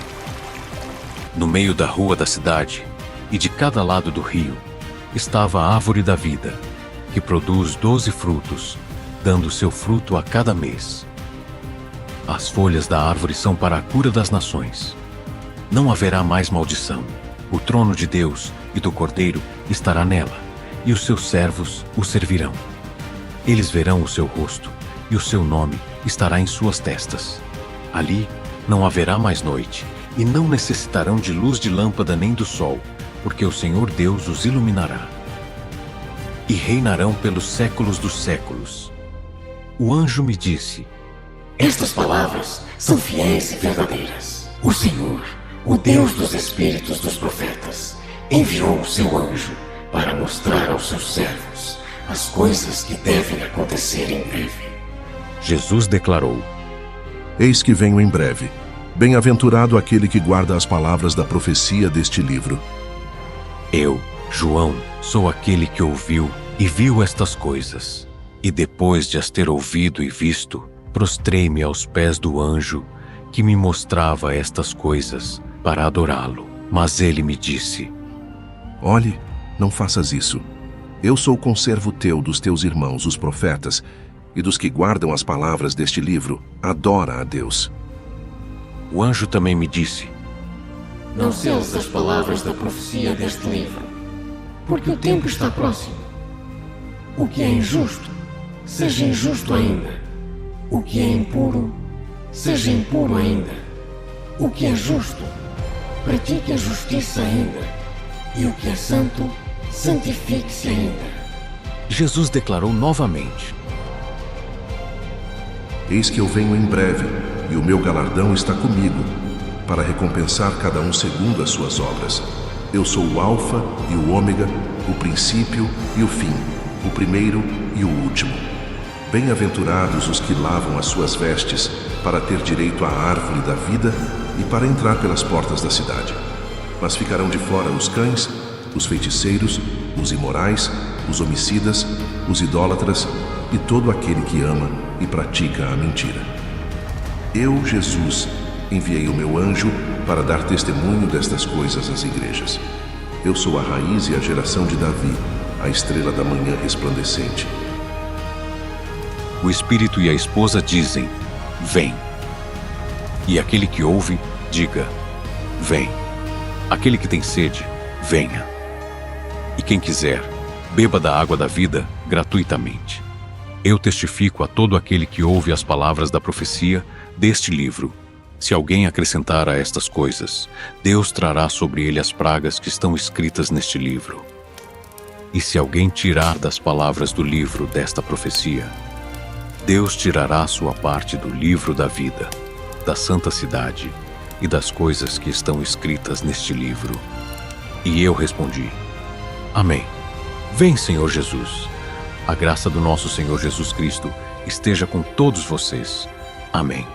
No meio da rua da cidade, e de cada lado do rio, estava a árvore da vida, que produz 12 frutos, dando seu fruto a cada mês. As folhas da árvore são para a cura das nações. Não haverá mais maldição. O trono de Deus e do Cordeiro estará nela, e os seus servos o servirão. Eles verão o seu rosto, e o seu nome estará em suas testas. Ali não haverá mais noite, e não necessitarão de luz de lâmpada nem do sol, porque o Senhor Deus os iluminará. E reinarão pelos séculos dos séculos. O anjo me disse: Estas palavras são fiéis e verdadeiras. O Senhor, o Deus dos espíritos dos profetas, enviou o seu anjo para mostrar aos seus servos as coisas que devem acontecer em breve. Jesus declarou: Eis que venho em breve. Bem-aventurado aquele que guarda as palavras da profecia deste livro. Eu, João, sou aquele que ouviu e viu estas coisas. E depois de as ter ouvido e visto, prostrei-me aos pés do anjo que me mostrava estas coisas para adorá-lo. Mas ele me disse: Olhe, não faças isso. Eu sou conservo teu dos teus irmãos, os profetas, e dos que guardam as palavras deste livro. Adora a Deus. O anjo também me disse: Não selas as palavras da profecia deste livro, porque o tempo está próximo. O que é injusto, seja injusto ainda. O que é impuro, seja impuro ainda. O que é justo, pratique a justiça ainda. E o que é santo, santifique-se ainda. Jesus declarou novamente: Eis que eu venho em breve, e o meu galardão está comigo, para recompensar cada um segundo as suas obras. Eu sou o Alfa e o Ômega, o princípio e o fim, o primeiro e o último. Bem-aventurados os que lavam as suas vestes, para ter direito à árvore da vida e para entrar pelas portas da cidade. mas ficarão de fora os cães, os feiticeiros, os imorais, os homicidas, os idólatras e todo aquele que ama e pratica a mentira. Eu, Jesus, enviei o meu anjo para dar testemunho destas coisas às igrejas. Eu sou a raiz e a geração de Davi, a estrela da manhã resplandecente. O Espírito e a esposa dizem: vem. E aquele que ouve, diga: vem. Aquele que tem sede, venha. E quem quiser, beba da água da vida gratuitamente. Eu testifico a todo aquele que ouve as palavras da profecia deste livro. Se alguém acrescentar a estas coisas, Deus trará sobre ele as pragas que estão escritas neste livro. E se alguém tirar das palavras do livro desta profecia, Deus tirará sua parte do livro da vida, da santa cidade e das coisas que estão escritas neste livro. E eu respondi: Amém. Vem, Senhor Jesus. A graça do nosso Senhor Jesus Cristo esteja com todos vocês. Amém.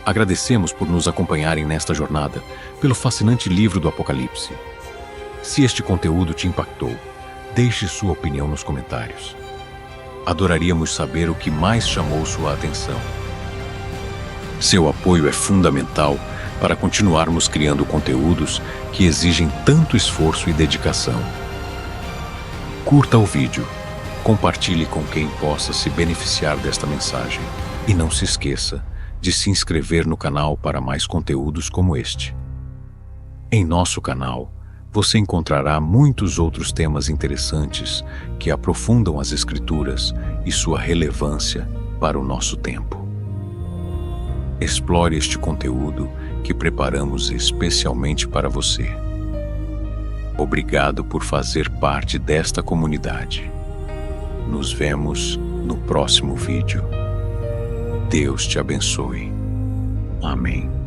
Agradecemos por nos acompanharem nesta jornada pelo fascinante livro do Apocalipse. Se este conteúdo te impactou, deixe sua opinião nos comentários. Adoraríamos saber o que mais chamou sua atenção. Seu apoio é fundamental para continuarmos criando conteúdos que exigem tanto esforço e dedicação. Curta o vídeo, compartilhe com quem possa se beneficiar desta mensagem e não se esqueça de se inscrever no canal para mais conteúdos como este. Em nosso canal, você encontrará muitos outros temas interessantes que aprofundam as Escrituras e sua relevância para o nosso tempo. Explore este conteúdo que preparamos especialmente para você. Obrigado por fazer parte desta comunidade. Nos vemos no próximo vídeo. Deus te abençoe. Amém.